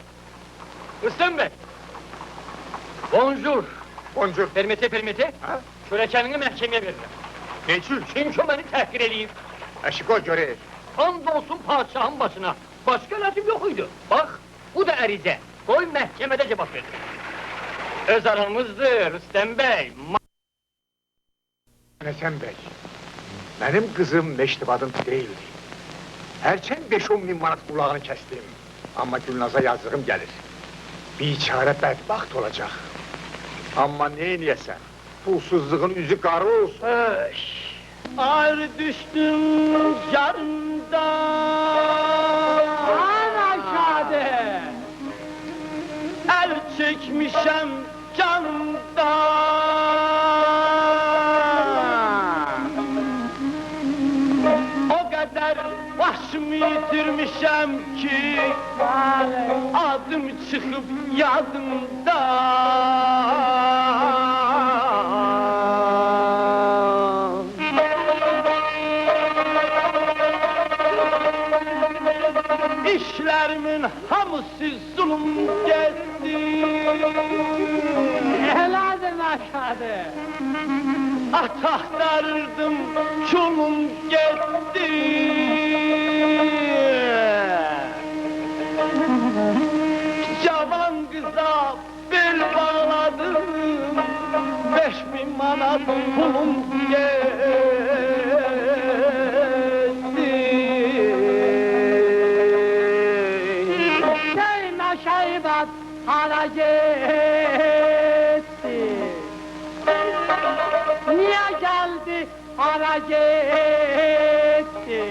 Rüstem Bey! Bonjour!
Bonjour.
Permite?
Ha?
Şöyle kendini mahkemeye veririm.
Neçün?
Çünkü beni tehkir edeyim.
Eşiko göre.
Andolsun padişahın başına. Başka lafım yok idi. Bak, bu da erize. Koy mahkemede cevap verir. Öz aramızdır Rüstem Bey.
Hasan Bey, benim kızım meştibadım değildi. Erçen 5-10 bin manat kulağını kestim. Ama Gülnaz'a yazdığım gelir. Biçare bedbaht olacak. Ama neyniyesen? Pulsuzluğun yüzü kara olsun.
Ağır düştüm yarımda. Aşağıda. El çekmişem canımda. O kadar başımı yitirmişem ki adım çıkıp yadımda. İşlerimin hamısı zulüm geçti. Heladım aşağıda. At aktarırdım, çulum gitti. Cavan kıza bel bağladım, 5000 manat pulum gitti. Şeyme şeybat hala gitti. Niye geldi hala gitti?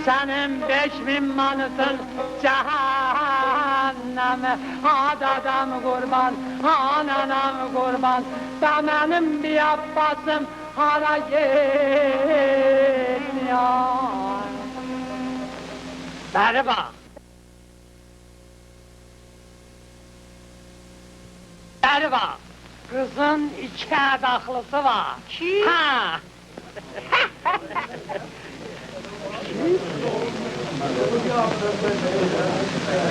Senin 5000 manatın cehenneme. Adadam kurban, ananam kurban. Ben benim bir Abbasım hala gitmiyor. Bana bak.
Bəli var. Kızın iki adaklısı var. Ki? Ha.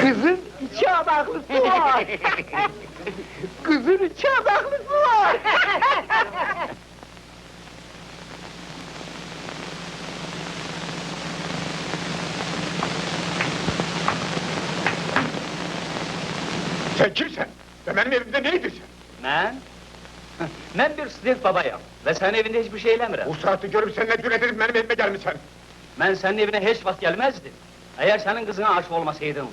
Kızın iki adaklısı var. Kızın iki adaklısı var.
Sen kimsen? Ve benim evimde neydin sen?
Mən? Mən bir student babayam və sənin evində heç bir şey eləmirəm.
Bu saati görüp sen ne cüret edip benim evime gelmişsen?
Mən sənin evinə heç vaxt gəlməzdim. Əgər sənin qızına aşık olmasaydım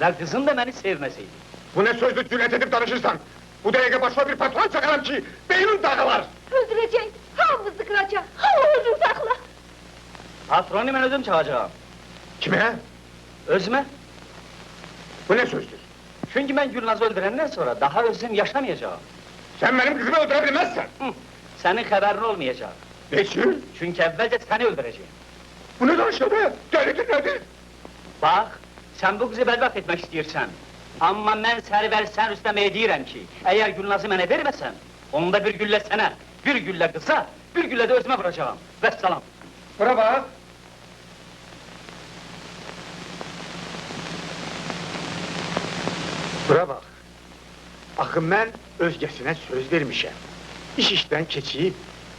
və qızın da məni sevməseydi.
Bu ne sözlü cüret edip danışırsan? Bu derece başıma bir patron çakarım ki beynim dağılar!
Öldürecek, hamımızı kıracak, hamımızı sakla.
Patronu mən özüm çağıracağım.
Kime?
Özümə.
Bu ne sözdür?
Çünki mən Gülnaz'ı öldürəndən sonra daha özüm yaşamayacağım.
Sen benim kızımı öldürebilmezsen!
Sənin xəbərin olmayacaq.
Neçin?
Çünki əvvəlcə səni öldürəcəyim.
Bu ne danışıyor be? Delirdin nedir?
Bax, sən bu qızı bədbəxt etmək istəyirsən. Amma mən sərvər sən üstəməyə deyirəm ki, əgər Gülnaz'ı mənə verməsən, onda bir güllə sənə, bir güllə qıza, bir güllə də özümə vuracağım. Vəssalam.
Bura bak! Bura bak! Axı mən özgəsinə söz vermişəm. İş işdən keçib.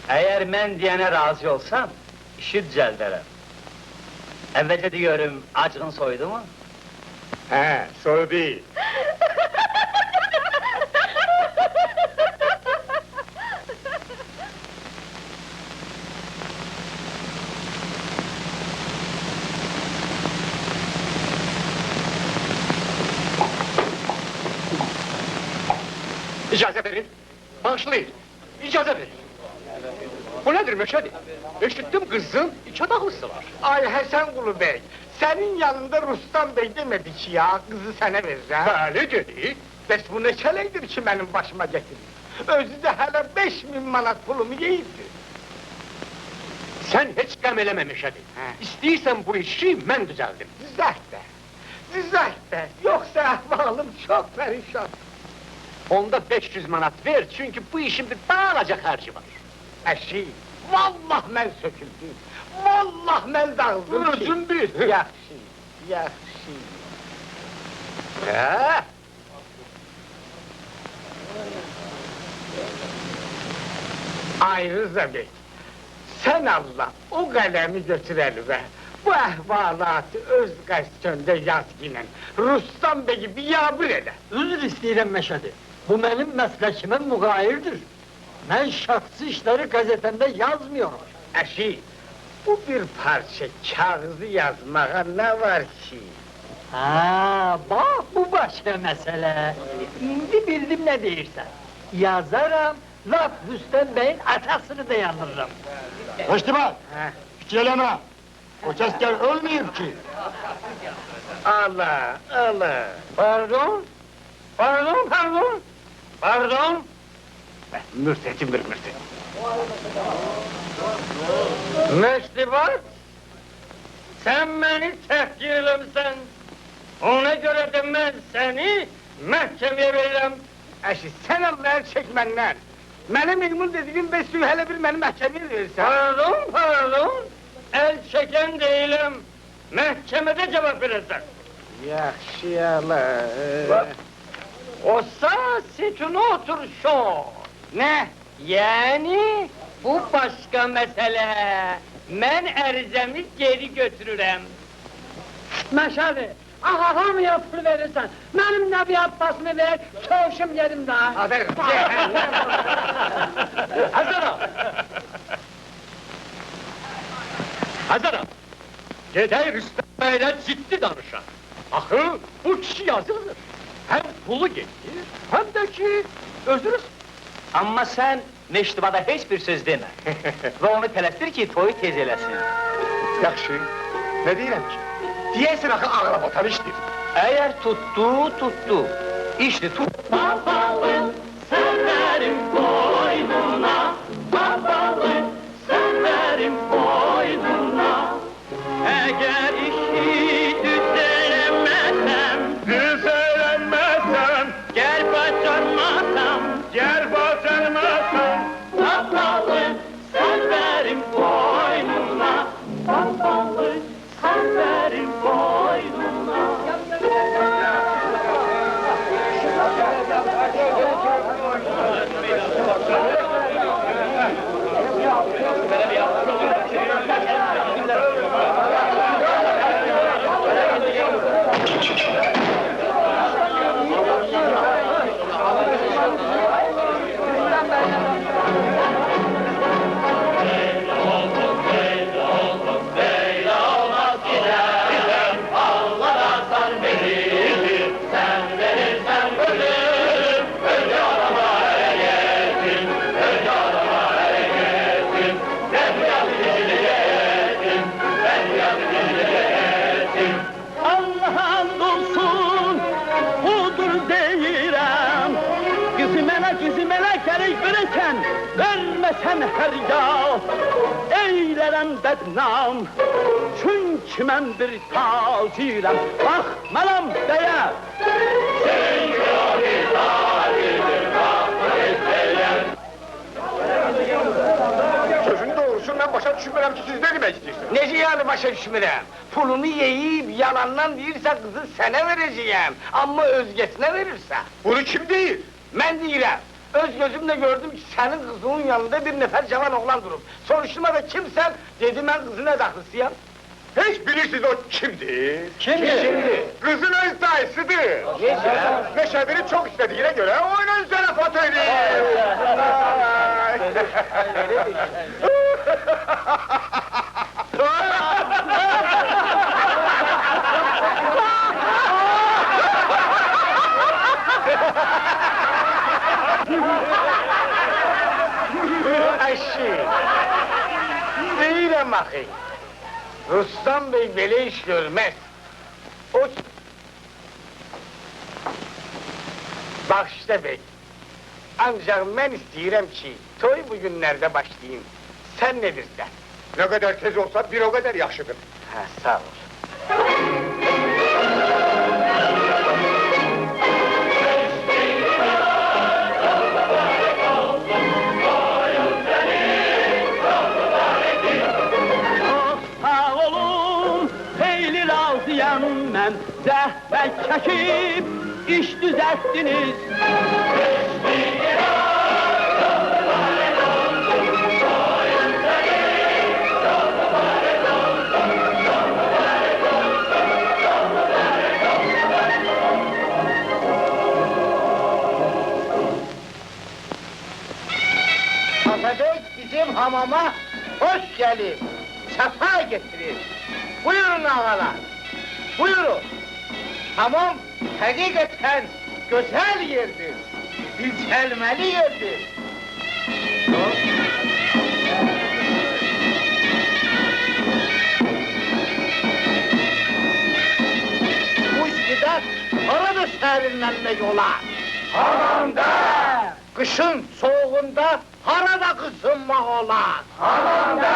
Əgər mən deyənə razı olsam, işi düzəldərəm. Əvvəlcə deyirəm, acığın soydu mu?
He, soru değil.
İcazə verin, bağışlayın, icazə verin. Bu nedir Meşhedi? Eşittim kızın iki adaklısı var.
Ay Həsən Qulu Bey, senin yanında Rustam Bey demedi ki ya, kızı sana vereceğim.
Bəli dedi.
Bəs bu ne çələkdir ki benim başıma getirir? Özü də hələ 5000 manat pulumu yeyibdir.
Sen hiç qəm eləmə Meşhedi. İstəyirsən bu işi mən düzəldim.
Düzelt de, yoksa ahvalım çok perişan.
Onda 500 manat ver, çünkü bu işin bir dağılacak harcı var.
Əşi, vallah mən söküldüm, vallah mən dağıldım ki.
Özün bil.
Yaxşı, yaxşı.
Hə?
Ay Rıza Bey, sen Allah o kalemi götür elime. Bu əhvalatı öz qəstöndə yaz yine. Rustam Bey'i biyabır elə.
Üzr istəyirəm Məşədi. Bu mənim məsləkimə müğayirdir. Mən şəxsi işləri qəzetəndə yazmıyorum.
Əşi, bu bir parça kağızı yazmağa ne var ki?
Ha, bax bu başqa məsələ. İndi bildim nə deyirsən. Yazaram, laf Rüstəm Bəyin atasını da yanırım.
Hoştibar, fikirləmə. O kəskər ölməyib ki. Allah, Allah.
Pardon? Pardon, pardon? Pardon?
Mürtetim bir mürtet.
Meştibat, sen beni təhqir eləmsən. Ona görə də mən səni məhkəməyə verirəm.
Əşi, sən Allah'a çək məndən. Mənə meymun dediğin besüyü hələ bir mənim məhkəməyə verirsən.
Pardon, pardon. El çəkən deyiləm. Məhkəmədə cavab verəsən.
Yaxşı, Allah.
Olsa sütunu otur şo.
Ne?
Yani bu başka mesele. Mən ərizəmi geri götürürəm.
Məşədi, hamıya pul verirsən. Mənim Nəbi Abbasımı ver, köşüm yedim daha.
Haber.
Hazırım. Hazırım. Gedək Rüstəm Bəylə ciddi danışaq. Axı bu kişi yazılır. Hem pulu getir, hem de ki özürüz.
Amma sən Meştibada heç bir söz demə. Və onu tələsdir ki, toyu tez eləsin.
Yaxşı, ne deyirəm ki? Diyəsin axı ağla batan işdir.
Əgər tutdu, tutdu. İşte tut.
Babalı severim boynuna, babalı severim boynuna. Eğer işi düzelemezsem, gel başarmasam, veresen, vermesen her yal, eylerem bednam. Çünkü mən bir tacirəm, baxmaram deyə.
Sözün doğrusu ben başa düşmürəm ki siz ne demek istiyorsunuz?
Nece yani başa düşmürəm? Pulunu yiyip yalandan değilse kızı sana vereceğim. Ama özgesine verirse.
Bunu kim değil?
Ben deyirəm. Öz gözümle gördüm ki senin kızının yanında bir nefer cavan oğlan durub. Soruşturmada kimsen, dedi ben kızın edaklısıyam.
Hiç bilirsiniz o kimdir?
Kimdi?
Kızın öz dayısıdır. Neşedir'i çok istediğine göre onun üzerine fotoğrafı.
Eşi! Deyirəm axı! Rustam Bey belə iş görməz. O... Bax işte bey, ancaq mən istəyirəm ki, toy bu günlərdə başlayayım. Sən ne dirsən?
Ne kadar tez olsa bir o kadar yaxşıdır.
Hə, sağ ol.
Sağ olun, xeyli razıyam mən. Zəhmət çəkib, iş düzəltdiniz.
Atabey bizim hamama hoş gelin, sefa getirin. Buyurun ağalar, buyurun. Hamam hakikaten güzel yerdir, yücelmeli yerdir. Bu istidat orada serinlenmek olar. Hamamda! Kışın soğuğunda harada kısınmak olar. Hamamda!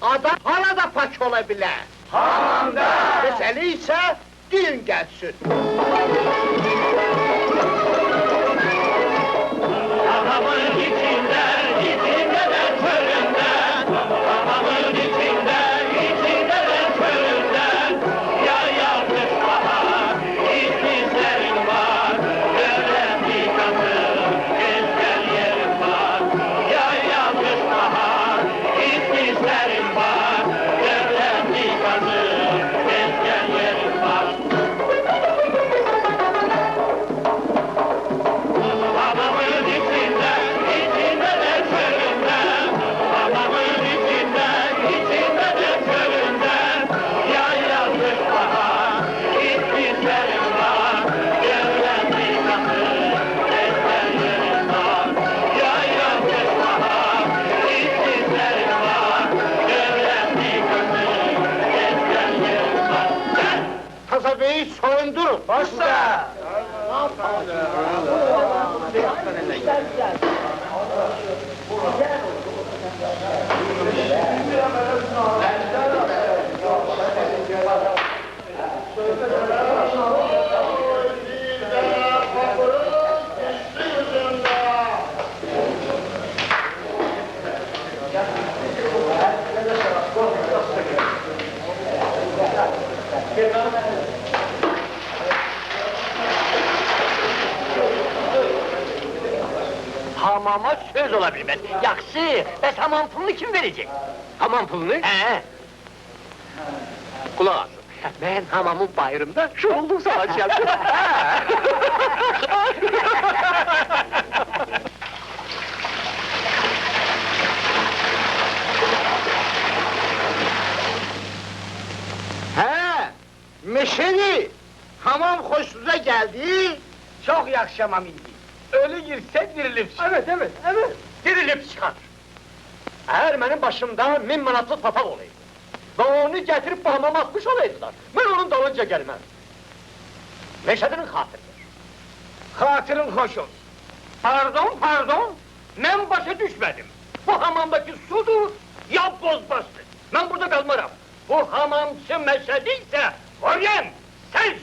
Adam harada pak olabilir. Hamamda! Mesele ise düğün gelsin.
Hamamın içinde de çölünden, hamamın içinde de çölünden, ya yazmış bahar, işsizlerin var, öğrenci kızım, gezgen yerim var. Ya yazmış bahar, işsizlerin var, öğrenci kızım, gezgen yerim var. Hamamın içinde de çölünden, hamamın içinde de çölünden, ya yazmış bahar, işsizlerim var, öğrenci kızım, gezgen yerim var. Ya yazmış bahar, işsizlerim var, öğrenci kızım, gezgen yerim var.
Tasabeyi soyundurun. Başla!
Hamama söz ola bilmez. Yaxşı, bəs hamam pulunu kim verecek?
Hamam pulunu?
He.
Kulak asın.
Ben hamamın bayırında şu oldum salacağım.
He, meşeni, hamam hoşunuza geldi, çok yaxşı hamam indi. Ölü girse dirilip çıkar.
Evet. Dirilip çıkar. Eğer benim başımda 1000 manatlık papaq olaydı ve onu getirip bu hamama atmış olaydılar, ben onun dalınca gelmem. Meşhedinin hatırıdır.
Hatırın hoş olsun.
Pardon, başı meşediyse, Oryan, sen!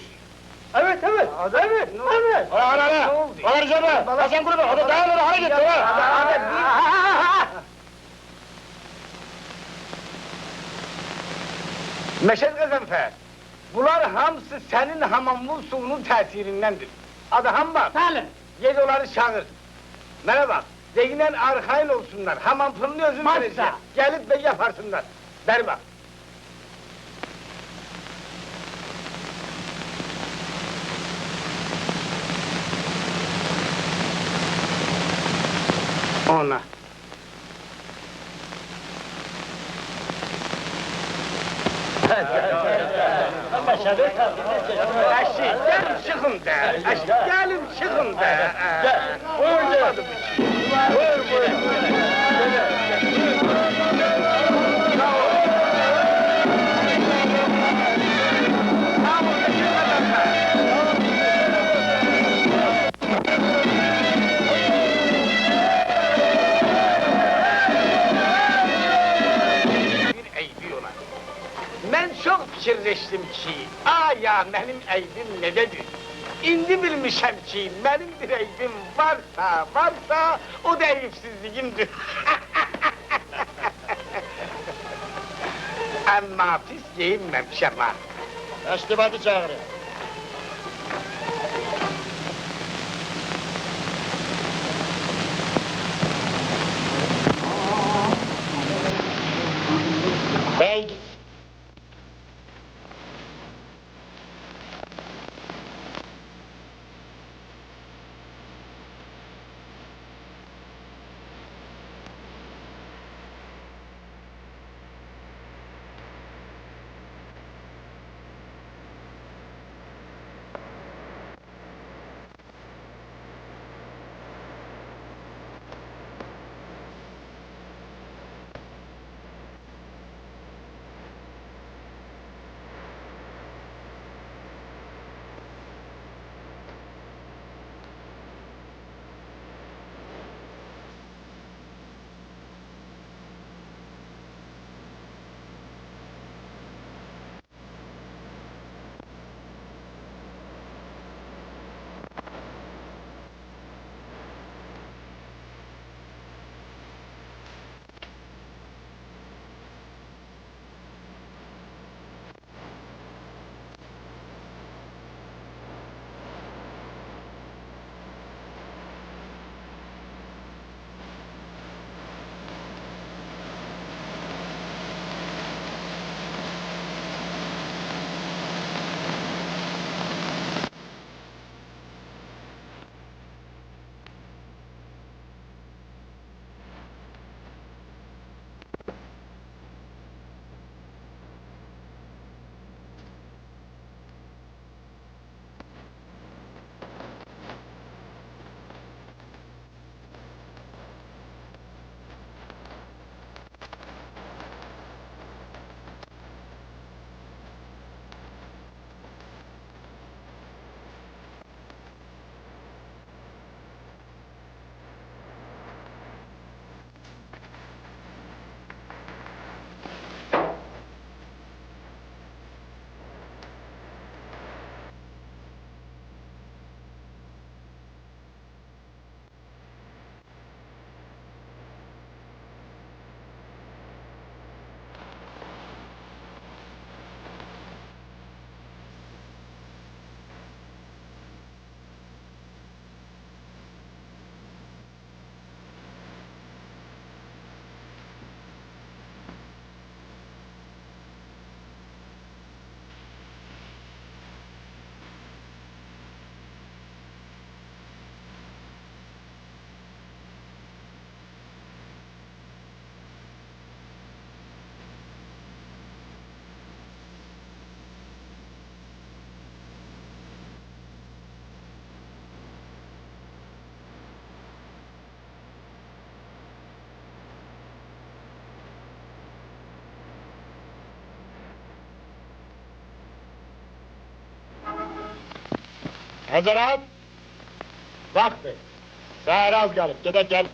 Evet, evet, evet, evet.
Ana! Bağıracağım! Hasan grubu! Hadi dayan oraya, hadi git!
Meşed Gazanfer, bunlar hamısı senin hamamın suyunun təsirindendir. Adı Hambal.
Salim.
Gel onları çağır. Bana bak, deyinen arkail olsunlar, hamam pılını özün
Başla.
vereceğim. Gelip de yaparsınlar. Ver bak. Ona. Eşi, gelin çıkın da. Eşi, gelin çıkın da. Olmadı bu şey. Bir eybi olar. Ben çok fikirleştim ki, ya benim eybim nededir? İndi bilmişem ki, benim bir eybim varsa, o da eyipsizliğimdir. Ama pis giyinmemişem ha.
Eştibatı çağırın. Bey! Hazırat! Vakti! Seher az gelip, gidek gel.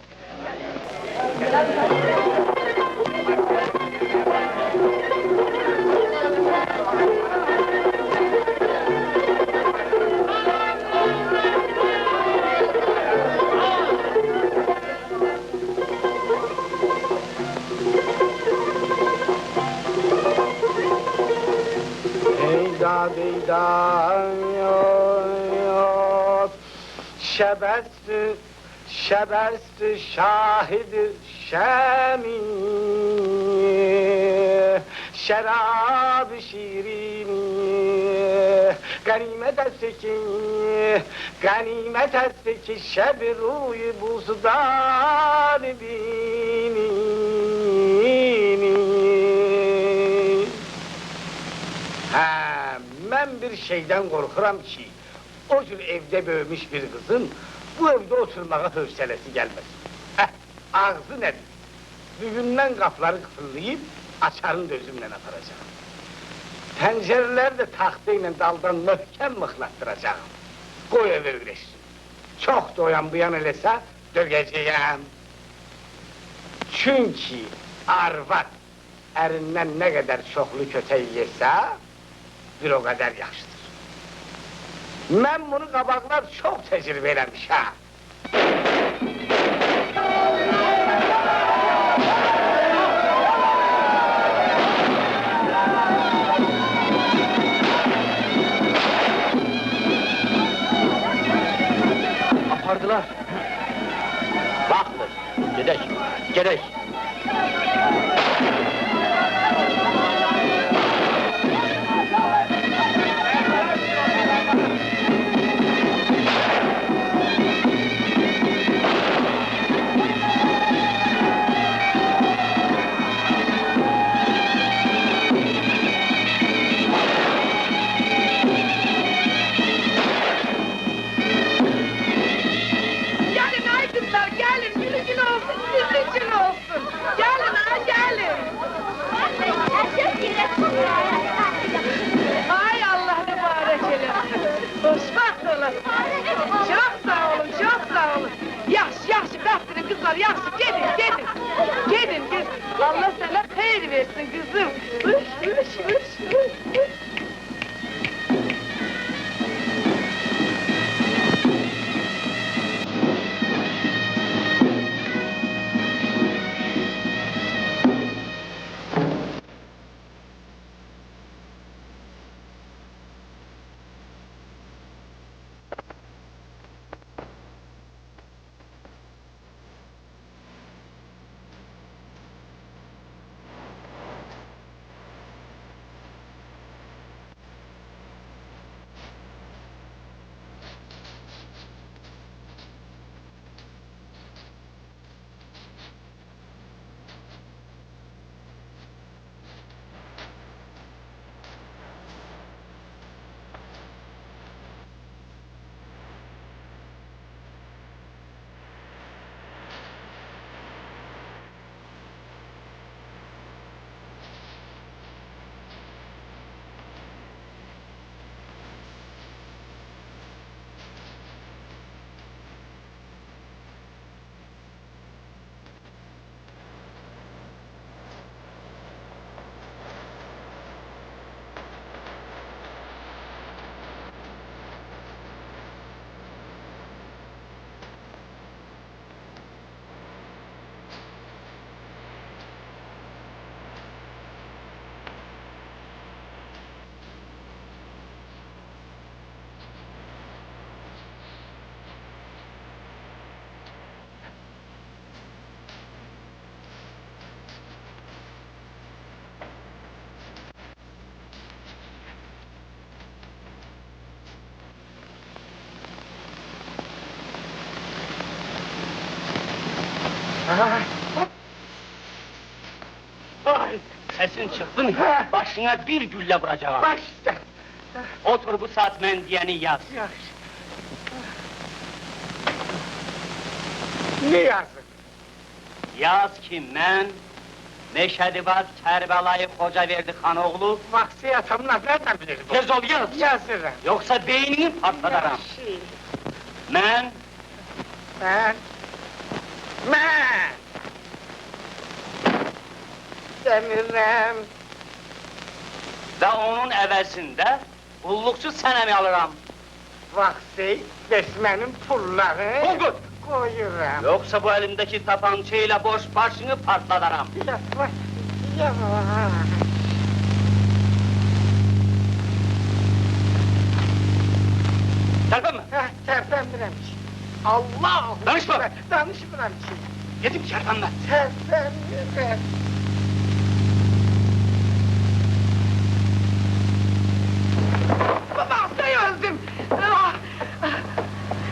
Şebestü, şebestü şahidi şemi, şerab-ı şirini, ganimet esti ki, ganimet esti ki şeb-i ruy buzdan bini. Ha, ben bir şeyden korkuram ki, o cür evde böyümüş bir kızın bu evde oturmağa hövselesi gelmesin. Ağzı nedir? Bugünden kapıları kıfırlayıp açarın gözümle aparacağım. Pencereleri de tahtayla daldan möhkem mıhlattıracağım. Koy eve üreşsin. Çok doyan bu yan elese dökeceğim. Çünkü arvat erinden ne kadar çoklu köteği yese bir o kadar yaşlıdır. Ben bunu kabaklar çok tecrübelemiş ha.
Apardılar. Baktır. Gedek, gedek.
Gelin ay kızlar gelin, günü gün olsun, sizin için olsun. Gelin ha gelin. Ay Allah mübarek eylesin. Hoşbaht olasın. Çok sağ olun, çok sağ olun. Yaxşı, yaxşı, bəxtirin kızlar, yaxşı, gedin, gedin. Gedin, gedin. Allah sana xeyir versin kızım. Üş, üş, üş, üş, üş.
Ay,
Sesin çıktın, başına bir gülle vuracağım.
baş üstə.
Otur bu saat mən diyeni yaz.
Yaxşı. Ne yazık?
Yaz ki mən Meşədibad Kərbəlayı Xocaverdi xanoğlu
Vaxtı atamın adı nereden bilir bu?
tez ol yaz.
Yazırım.
Yoksa beynini patladaram.
Yaxşı.
Mən
Ben... Demirəm.
və onun əvəzində qulluqçu sənəmi alıram.
Vaxtı desmənin pulları...
Qulqut!
Koyuram.
Yoksa bu elimdeki tapancayla boş başını patladaram.
Yavaş, yavaş.
Tərpənmə!
Hə, tərpənmirəm ki. Allah!
Danışma!
Danışmıram ki.
Yedim şerpanla.
Sen yürü.
Baktayı öldüm. Ah!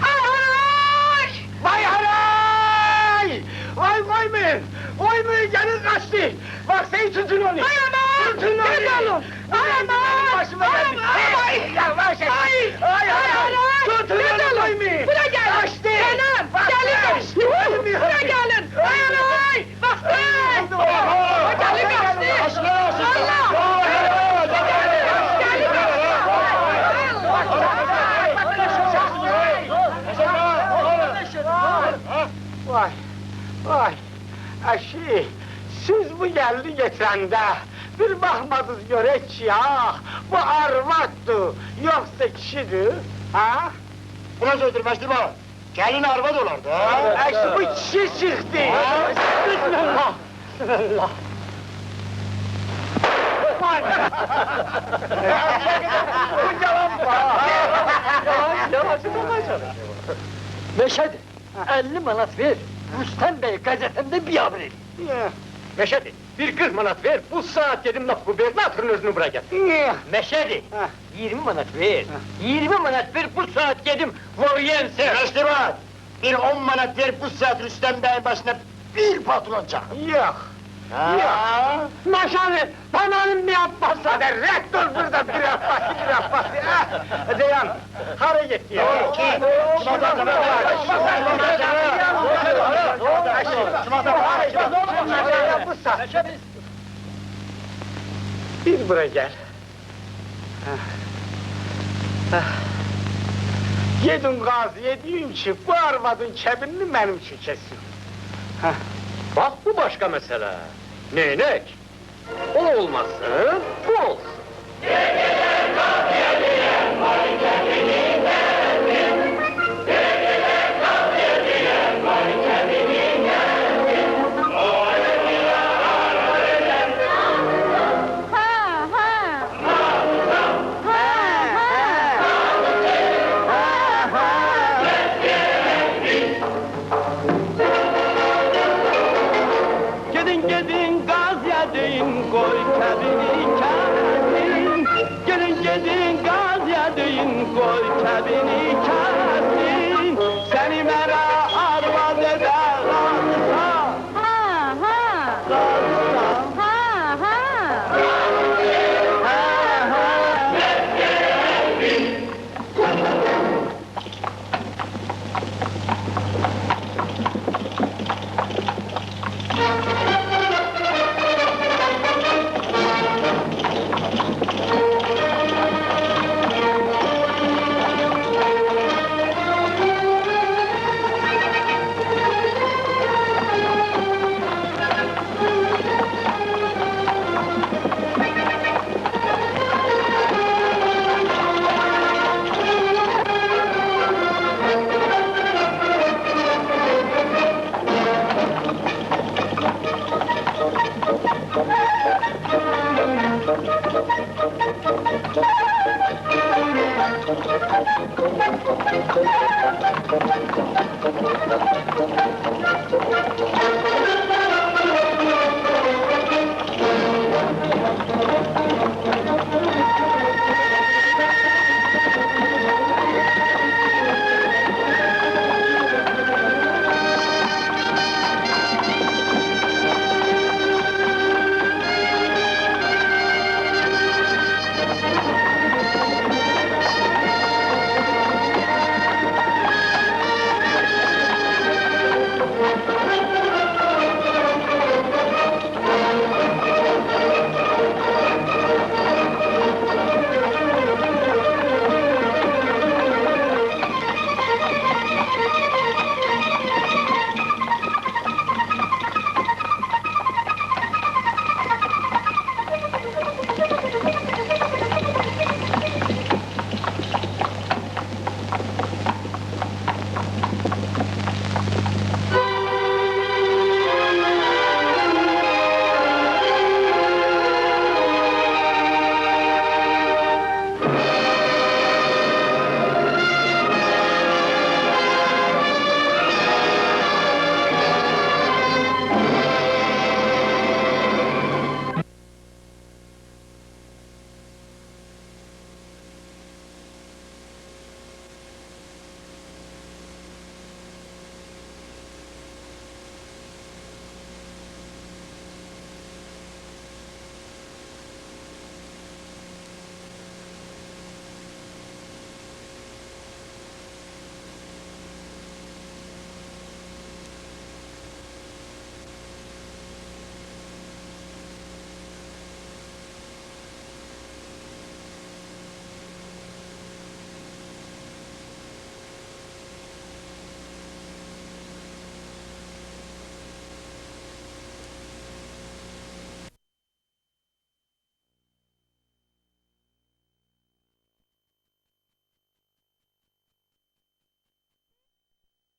Ay!
Vay haray! Vay koymayın! Koymayın canın kaçtı! Bak sen tutun onu!
Ay anam!
Tutun onu!
Gel oğlum! Ay anam!
Başıma geldi!
Ay!
Yavaş et!
Ay!
Tutun
Gel
onu
oğlum!
koymayın!
Buraya gelin!
Kaçtı!
Canım!
Bak
Gelin
sen!
kaçtı!
Koymayın!
Buraya gelin! Ay anam! Baktım! Gelin kaçtı! Allah!
Vay! Vay! Aşı! Siz bu geldi getirende bir bakmadınız görek ki ya bu arvattı yoksa kişidir ha?
Bu nasıl öldürmezdi bu? Gelin arva dolardı ha?
Aşı bu kişi çıktı!
Bismillah! Bismillah!
Bu yalan
Meşhedi, 50 manat ver. Rüstem Bey gazetemde bir haber edin.
Meşedi, bir 40 manat ver, bu saat yedim laf gubernatörün özünü buraya getir. Meşedi, 20 manat ver, 20 manat ver, bu saat yedim Voriyense.
Kaçtırma! Bir 10 manat ver bu saat Rüstem Bey'in başına bir patron çak!
Yok!
Ya!
Maşallah, bananın ne yapmazsa hadi rektör burada bir yapması, Ceyhan, hara gitti ya? Bir buraya gel. Yedin gaziye deyin ki, bu arvadın kebinini benim için kesin.
Bak bu başka mesele. Neynek? O olmasın, bu olsun.
Gedin gedin gaz yedin koy kebini kesin. Gedin gaz yedin koy kebini kesin. Seni mera arvad eder kalsa.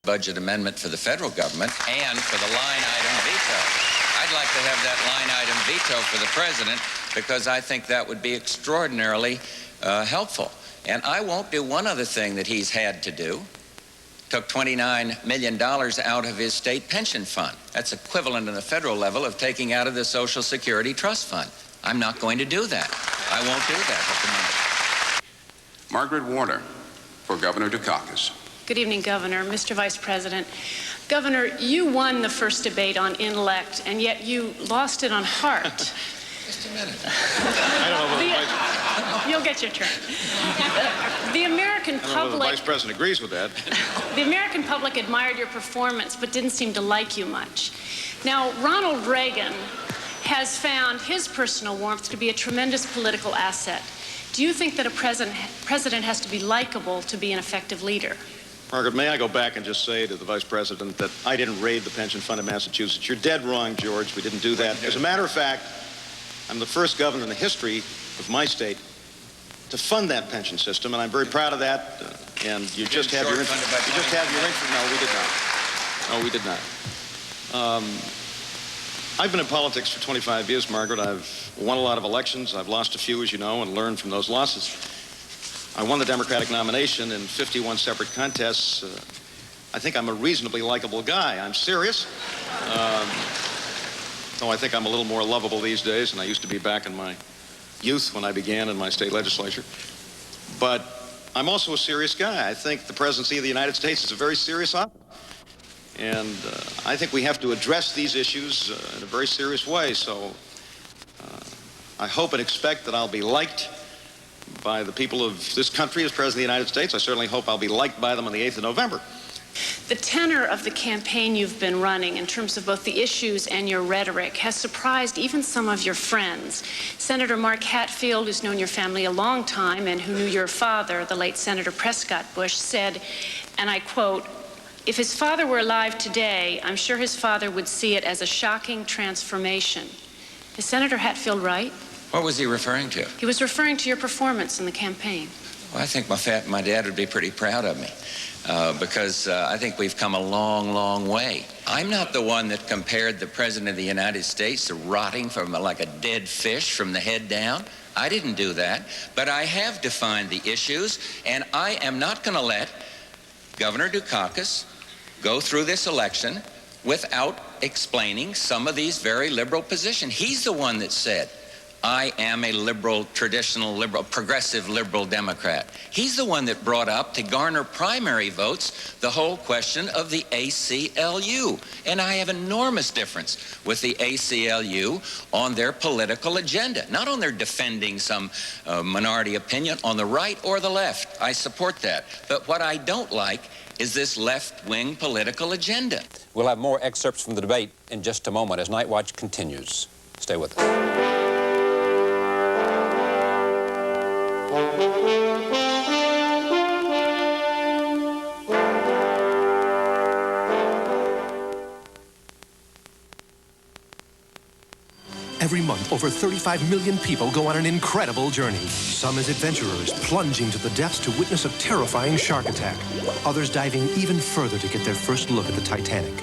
budget amendment for the federal government and for the line item veto. I'd like to have that line item veto for the president because I think that would be extraordinarily helpful. And I won't do one other thing that he's had to do. Took $29 million out of his state pension fund. That's equivalent on the federal level of taking out of the Social Security Trust Fund. I'm not going to do that. I won't do that at the moment.
Margaret Warner for Governor Dukakis.
Good evening, Governor. Mr. Vice President. Governor, you won the first debate on intellect, and yet you lost it on heart.
Just a minute.
I don't know if
You'll get your turn. The American
I don't know whether the
public...
Vice President agrees with that.
The American public admired your performance, but didn't seem to like you much. Now, Ronald Reagan has found his personal warmth to be a tremendous political asset. Do you think that a president has to be likable to be an effective leader?
Margaret, may I go back and just say to the Vice President that I didn't raid the pension fund in Massachusetts. You're dead wrong, George. We didn't do that. As a matter of fact, I'm the first governor in the history of my state to fund that pension system, and I'm very proud of that. And you just have your interest. You just have your interest. No, we did not. No, we did not. I've been in politics for 25 years, Margaret. I've won a lot of elections. I've lost a few, as you know, and learned from those losses. I won the Democratic nomination in 51 separate contests. I think I'm a reasonably likable guy. I'm serious. Though I think I'm a little more lovable these days than I used to be back in my youth when I began in my state legislature. But I'm also a serious guy. I think the presidency of the United States is a very serious office. And I think we have to address these issues in a very serious way. So I hope and expect that I'll be liked by the people of this country as President of the United States. I certainly hope I'll be liked by them on the 8th of November.
The tenor of the campaign you've been running in terms of both the issues and your rhetoric has surprised even some of your friends. Senator Mark Hatfield, who's known your family a long time and who knew your father, the late Senator Prescott Bush, said, and I quote, "If his father were alive today, I'm sure his father would see it as a shocking transformation." Is Senator Hatfield right?
What was he referring to?
He was referring to your performance in the campaign.
Well, I think my dad would be pretty proud of me because I think we've come a long, long way. I'm not the one that compared the President of the United States to rotting from like a dead fish from the head down. I didn't do that, but I have defined the issues, and I am not going to let Governor Dukakis go through this election without explaining some of these very liberal positions. He's the one that said, I am a liberal, traditional liberal, progressive liberal Democrat. He's the one that brought up, to garner primary votes, the whole question of the ACLU. And I have enormous difference with the ACLU on their political agenda, not on their defending some minority opinion on the right or the left. I support that. But what I don't like is this left-wing political agenda.
We'll have more excerpts from the debate in just a moment as Night Watch continues. Stay with us.
Every month, over 35 million people go on an incredible journey. Some as adventurers, plunging to the depths to witness a terrifying shark attack. Others diving even further to get their first look at the Titanic.